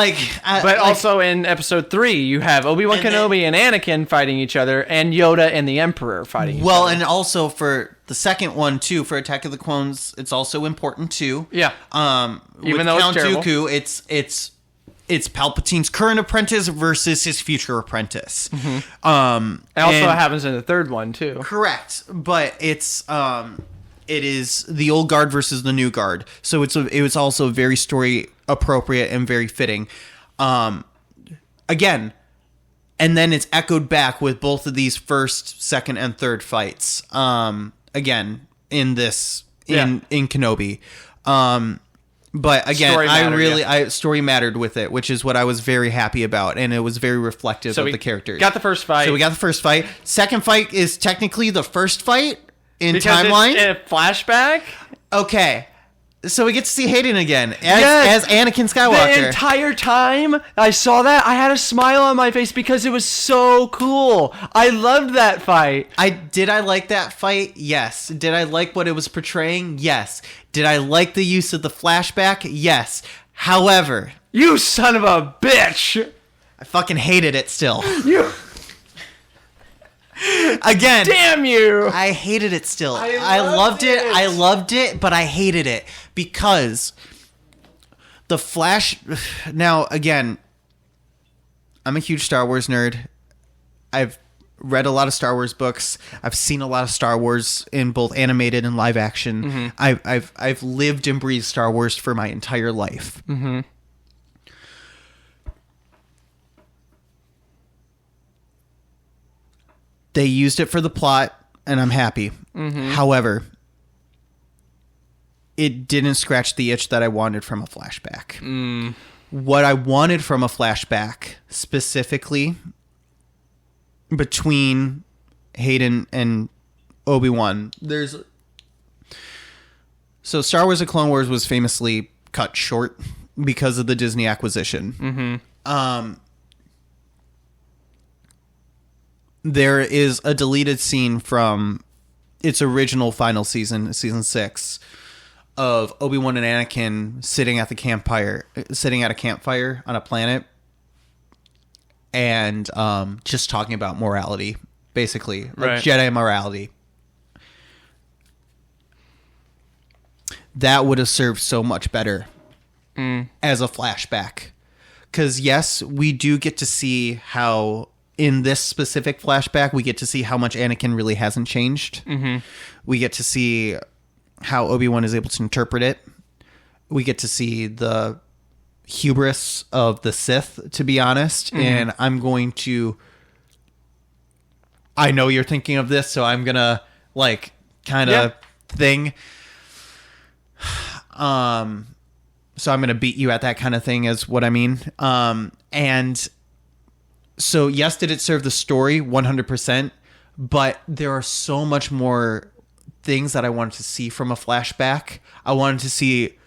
But also in episode 3, you have Obi Wan Kenobi and Anakin fighting each other, and Yoda and the Emperor fighting each other. Well, and also for the second one too, for Attack of the Clones, it's also important too. Yeah. Even though Count Dooku, it's Palpatine's current apprentice versus his future apprentice. It also happens in the third one too. Correct, but it is the old guard versus the new guard, so it was also very story appropriate and very fitting. Again, And then it's echoed back with both of these first, second, and third fights. Again, in Kenobi. But again, story mattered with it, which is what I was very happy about, and it was very reflective of the characters. Got the first fight. So we got the first fight. Second fight is technically the first fight in timeline. It's a flashback. Okay. So we get to see Hayden again as Anakin Skywalker. The entire time I saw that, I had a smile on my face because it was so cool. I loved that fight. Did I like that fight? Yes. Did I like what it was portraying? Yes. Did I like the use of the flashback? Yes. However... You son of a bitch! I fucking hated it still. You... Again, damn you! I hated it still. I loved it. I loved it, but I hated it because the Flash. Now, again, I'm a huge Star Wars nerd. I've read a lot of Star Wars books. I've seen a lot of Star Wars in both animated and live action. Mm-hmm. I've lived and breathed Star Wars for my entire life. Mm-hmm. They used it for the plot, and I'm happy. Mm-hmm. However, it didn't scratch the itch that I wanted from a flashback. What I wanted from a flashback, specifically between Hayden and Obi-Wan, so Star Wars: The Clone Wars was famously cut short because of the Disney acquisition. Mm-hmm. There is a deleted scene from its original final season 6, of Obi-Wan and Anakin sitting at a campfire on a planet, and just talking about morality, basically, like Jedi morality. That would have served so much better as a flashback, because yes, we do get to see how. In this specific flashback, we get to see how much Anakin really hasn't changed. Mm-hmm. We get to see how Obi-Wan is able to interpret it. We get to see the hubris of the Sith, to be honest. Mm-hmm. And I'm going to... I know you're thinking of this, so I'm going to, thing. So I'm going to beat you at that kind of thing is what I mean. And... So, yes, did it serve the story 100%? But there are so much more things that I wanted to see from a flashback. I wanted to see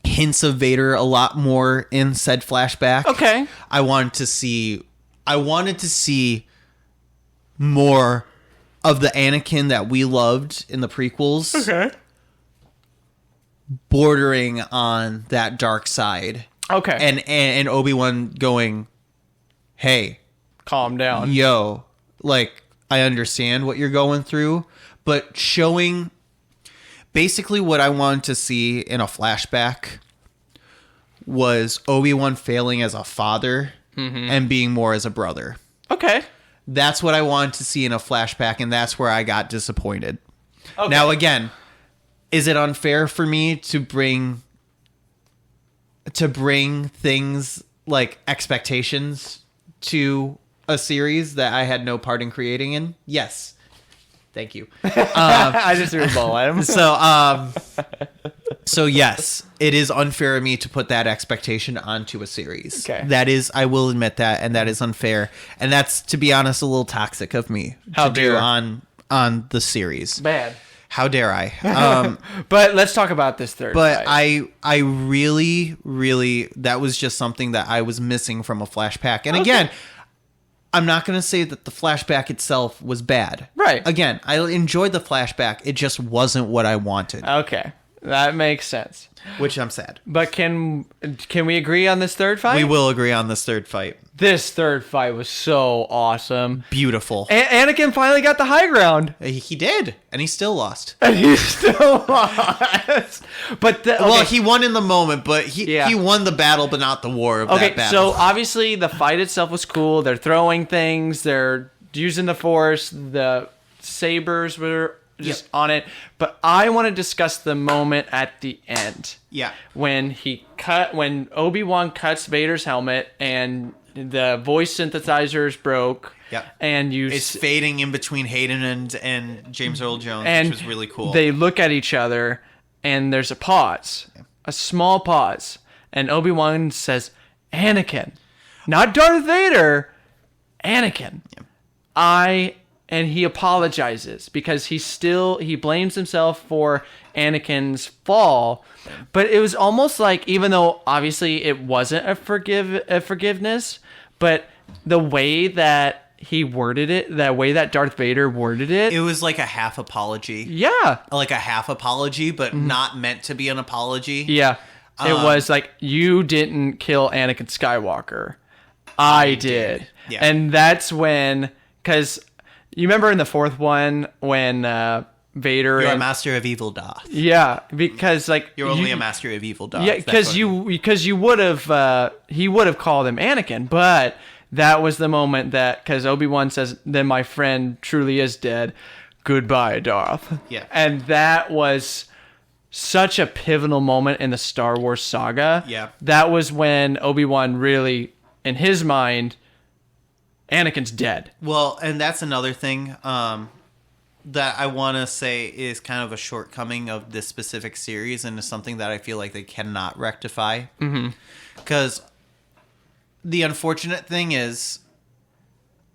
hints of Vader a lot more in said flashback. Okay. I wanted to see more of the Anakin that we loved in the prequels. Okay. Bordering on that dark side. Okay. And Obi-Wan going... Hey, calm down. Yo, I understand what you're going through, but showing basically what I wanted to see in a flashback was Obi-Wan failing as a father and being more as a brother. Okay. That's what I wanted to see in a flashback, and that's where I got disappointed. Okay. Now, again, is it unfair for me to bring things like expectations to a series that I had no part in creating in? Yes. Thank you. I just threw a ball at him. So yes, it is unfair of me to put that expectation onto a series. Okay. That is, I will admit that, and that is unfair. And that's, to be honest, a little toxic of me to do on the series. Bad. How dare I? But let's talk about this third fight. I really, really, that was just something that I was missing from a flashback. And again, I'm not going to say that the flashback itself was bad. Right. Again, I enjoyed the flashback. It just wasn't what I wanted. Okay. That makes sense. Which I'm sad. But can we agree on this third fight? We will agree on this third fight. This third fight was so awesome. Beautiful. Anakin finally got the high ground. He did, and he still lost. And he still lost. But well, he won in the moment, but he won the battle, but not the war of that battle. So obviously the fight itself was cool. They're throwing things. They're using the Force. The sabers were just on it. But I want to discuss the moment at the end. Yeah. When Obi-Wan cuts Vader's helmet and the voice synthesizers broke. Yep. And it's fading in between Hayden and James Earl Jones, and which was really cool. They look at each other, and there's a pause, a small pause, and Obi-Wan says, "Anakin," not Darth Vader, Anakin. Yep. And he apologizes because he blames himself for Anakin's fall, but it was almost like, even though obviously it wasn't a forgiveness, but the way that he worded it, that way that Darth Vader worded it, it was like a half apology. Yeah. Like a half apology, but not meant to be an apology. Yeah. It was like, you didn't kill Anakin Skywalker. I did. Yeah. And that's when, because you remember in the fourth one when Vader... You're a master of evil Darth. Yeah, because like... You're only a master of evil Darth. Yeah, because you would have... he would have called him Anakin, but... That was the moment that, because Obi-Wan says, "Then my friend truly is dead. Goodbye, Darth." Yeah. And that was such a pivotal moment in the Star Wars saga. Yeah. That was when Obi-Wan really, in his mind, Anakin's dead. Well, and that's another thing that I want to say is kind of a shortcoming of this specific series, and is something that I feel like they cannot rectify. Because... The unfortunate thing is,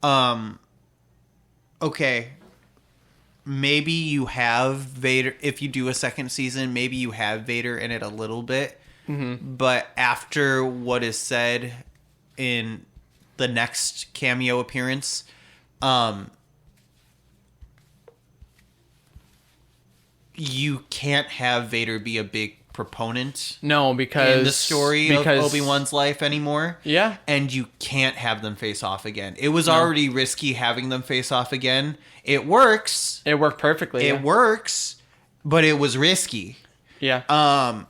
okay, maybe you have Vader, if you do a second season, maybe you have Vader in it a little bit, but after what is said in the next cameo appearance, you can't have Vader be a big proponent in the story of Obi-Wan's life anymore. Yeah. And you can't have them face off again. It was already risky having them face off again. It works. It worked perfectly. It works, but it was risky. Yeah.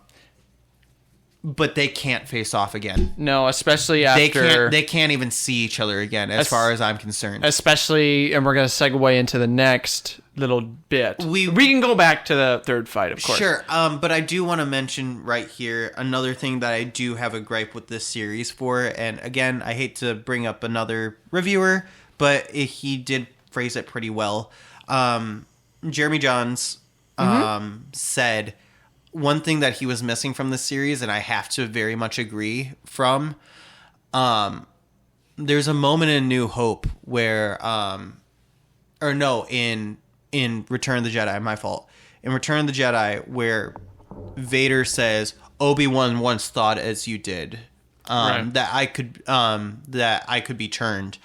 But they can't face off again. No, especially after... They can't even see each other again, as far as I'm concerned. Especially, and we're going to segue into the next little bit. We can go back to the third fight, of course. Sure, but I do want to mention right here another thing that I do have a gripe with this series for, and again, I hate to bring up another reviewer, but he did phrase it pretty well. Jeremy Johns said... One thing that he was missing from this series, and I have to very much agree from, there's a moment in New Hope where, in Return of the Jedi, my fault. In Return of the Jedi, where Vader says, "Obi-Wan once thought as you did, that I could be turned."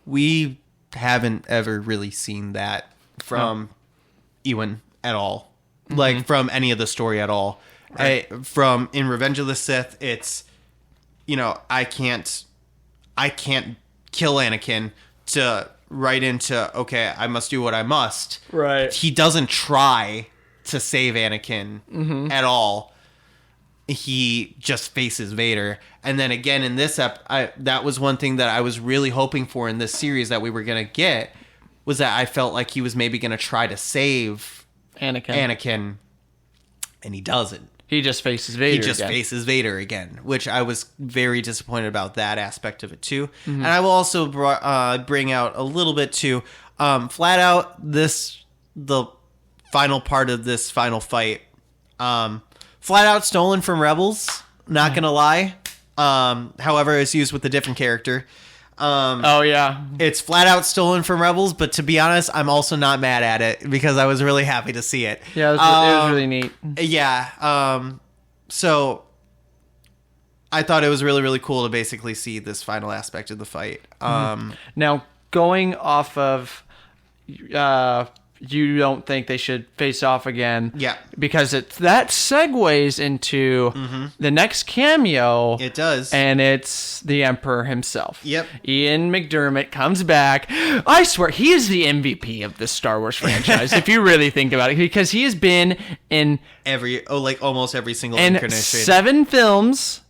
We haven't ever really seen that from Ewan at all. Like, from any of the story at all. Right. In Revenge of the Sith, it's, I can't kill Anakin to right into, okay, I must do what I must. Right. He doesn't try to save Anakin at all. He just faces Vader. And then again in this that was one thing that I was really hoping for in this series that we were going to get, was that I felt like he was maybe going to try to save Anakin, and he doesn't. He just faces Vader faces Vader again, which I was very disappointed about that aspect of it too. And I will also bring out a little bit too, flat out, the final part of this final fight, flat out stolen from Rebels, not gonna lie. However, it's used with a different character. It's flat out stolen from Rebels, but to be honest, I'm also not mad at it because I was really happy to see it. Yeah, it was really neat. Yeah. So I thought it was really, really cool to basically see this final aspect of the fight. Now, going off of you don't think they should face off again. Yeah. Because that segues into the next cameo. It does. And it's the Emperor himself. Yep. Ian McDiarmid comes back. I swear, he is the MVP of the Star Wars franchise, if you really think about it. Because he has been in... almost every single incarnation. 7 films...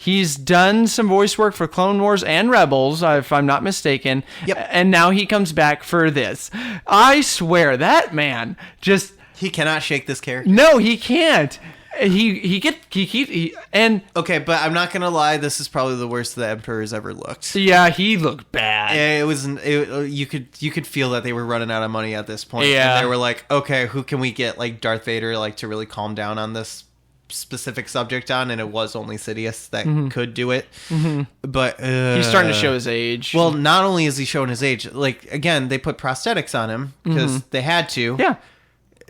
He's done some voice work for Clone Wars and Rebels, if I'm not mistaken. Yep. And now he comes back for this. I swear, that man just... He cannot shake this character. No, he can't. and Okay, but I'm not gonna lie. This is probably the worst the Emperor's ever looked. yeah, he looked bad. It was. You could feel that they were running out of money at this point. Yeah. And they were like, okay, who can we get like Darth Vader like to really calm down on this specific subject on? And it was only Sidious that could do it. But He's starting to show his age. Well, not only is he showing his age, like again, they put prosthetics on him because they had to. yeah.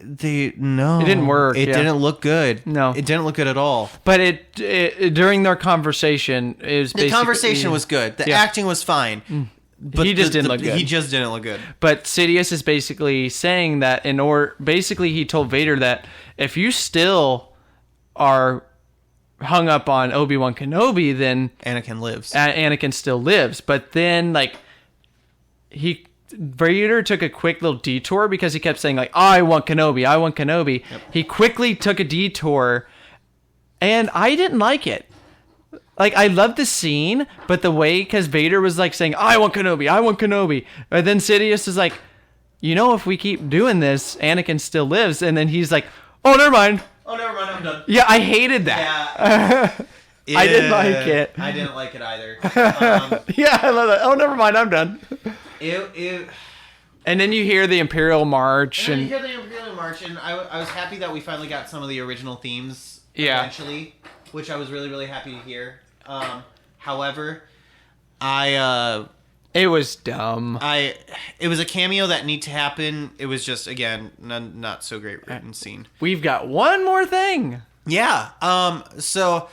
It didn't work, It yeah. didn't look good. No. It didn't look good at all. But it during their conversation, it was The conversation was good. The acting was fine. But He just didn't look good. He just didn't look good. But Sidious is basically saying that basically he told Vader that if you still are hung up on Obi Wan Kenobi, then Anakin lives. Anakin still lives. But then Vader took a quick little detour because he kept saying like, I want Kenobi. Yep. He quickly took a detour, and I didn't like it. Like, I loved the scene, but the way, because Vader was like saying, I want Kenobi. But then Sidious is like, if we keep doing this, Anakin still lives. And then he's like, oh, never mind. I'm done. Yeah, I hated that. Yeah. I didn't like it. I didn't like it either. Yeah, I love that. Oh, never mind. I'm done. And then you hear the Imperial March. And then you hear the Imperial March, and I was happy that we finally got some of the original themes eventually, which I was really, really happy to hear. However, it was dumb. It was a cameo that needed to happen. It was just, again, not so great written scene. We've got one more thing. Yeah. So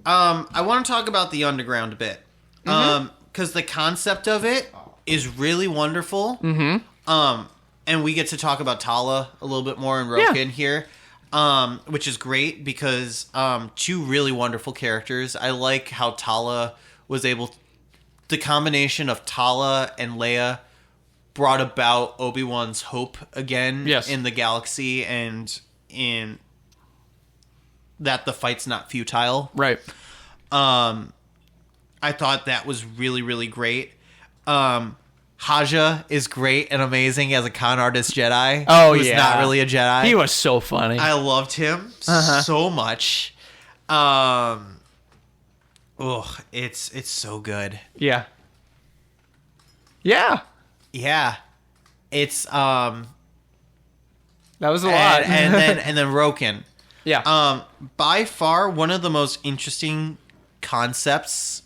I want to talk about the underground a bit. Because the concept of it is really wonderful. And we get to talk about Tala a little bit more in Roken here. Which is great because two really wonderful characters. I like how Tala was able... The combination of Tala and Leia brought about Obi-Wan's hope again in the galaxy and in that the fight's not futile. Right. I thought that was really, really great. Haja is great and amazing as a con artist Jedi. Oh, who's not really a Jedi. He was so funny. I loved him so much. It's so good. Yeah. Yeah. Yeah. It's that was a lot. and then Roken. Yeah. By far one of the most interesting concepts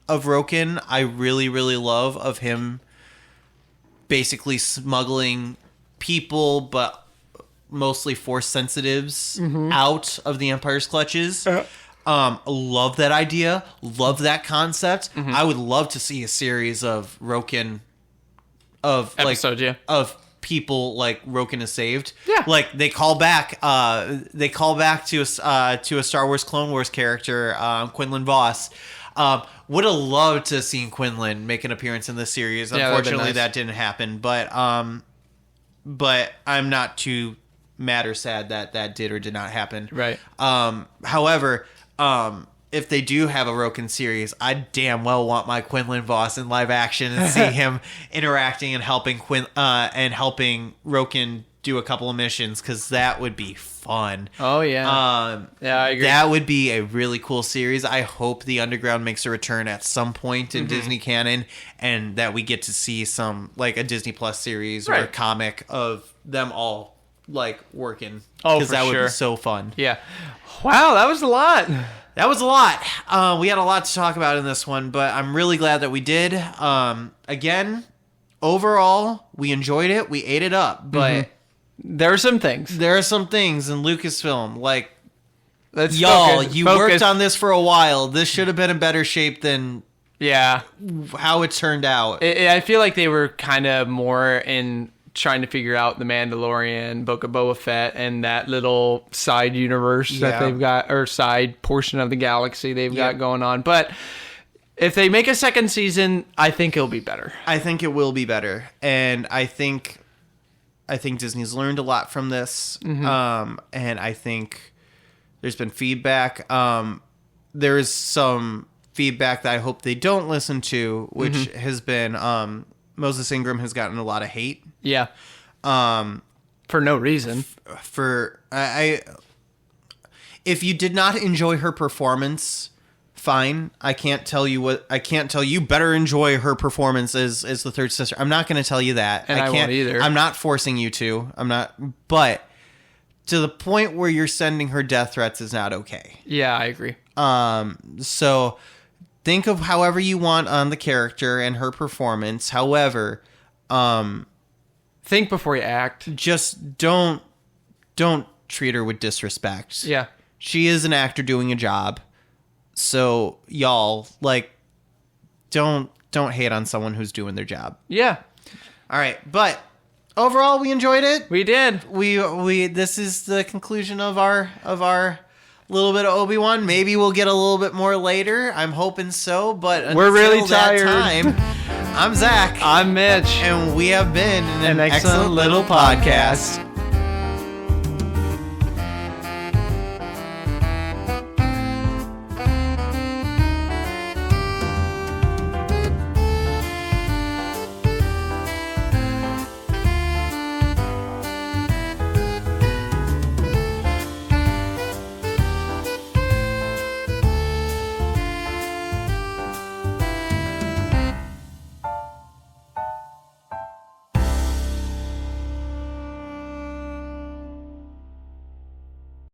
of Roken I really, really love of him basically smuggling people, but mostly Force sensitives out of the Empire's clutches. Love that idea. Love that concept. I would love to see a series of Roken of episodes, of people like Roken is saved. Yeah. Like they call back to a Star Wars Clone Wars character, Quinlan Voss. Would have loved to have seen Quinlan make an appearance in this series. Unfortunately, that didn't happen. But I'm not too mad or sad that did or did not happen. Right. However, if they do have a Roken series, I damn well want my Quinlan Voss in live action and see him interacting and helping helping Roken do a couple of missions, because that would be fun. Oh yeah. Yeah, I agree. That would be a really cool series. I hope the Underground makes a return at some point in Disney canon, and that we get to see some like a Disney Plus series or a comic of them all like working. Oh, because that sure. would be so fun. Yeah. Wow, that was a lot. That was a lot. We had a lot to talk about in this one, but I'm really glad that we did. Again, overall, we enjoyed it. We ate it up, but there are some things. There are some things in Lucasfilm, like, Let's y'all, focus. you worked on this for a while. This should have been in better shape than how it turned out. I feel like they were kind of more in trying to figure out the Mandalorian, Book of Boba Fett, and that little side universe that they've got, or side portion of the galaxy they've got going on. But if they make a second season, I think it'll be better. I think it will be better, and I think Disney's learned a lot from this, and I think there's been feedback. There is some feedback that I hope they don't listen to, which has been Moses Ingram has gotten a lot of hate. Yeah. For no reason. If you did not enjoy her performance, fine. I can't tell you better enjoy her performance as the third sister. I'm not going to tell you that. And I won't either. I'm not forcing you to. But to the point where you're sending her death threats is not okay. Yeah, I agree. So think of however you want on the character and her performance. However, think before you act. Just don't treat her with disrespect. Yeah. She is an actor doing a job. So y'all, like, don't hate on someone who's doing their job. Yeah. All right, but overall we enjoyed it. We did. We this is the conclusion of our little bit of Obi-Wan. Maybe we'll get a little bit more later. I'm hoping so, but we're really that tired. Time, I'm Zach. I'm Mitch. And we have been an excellent little podcast.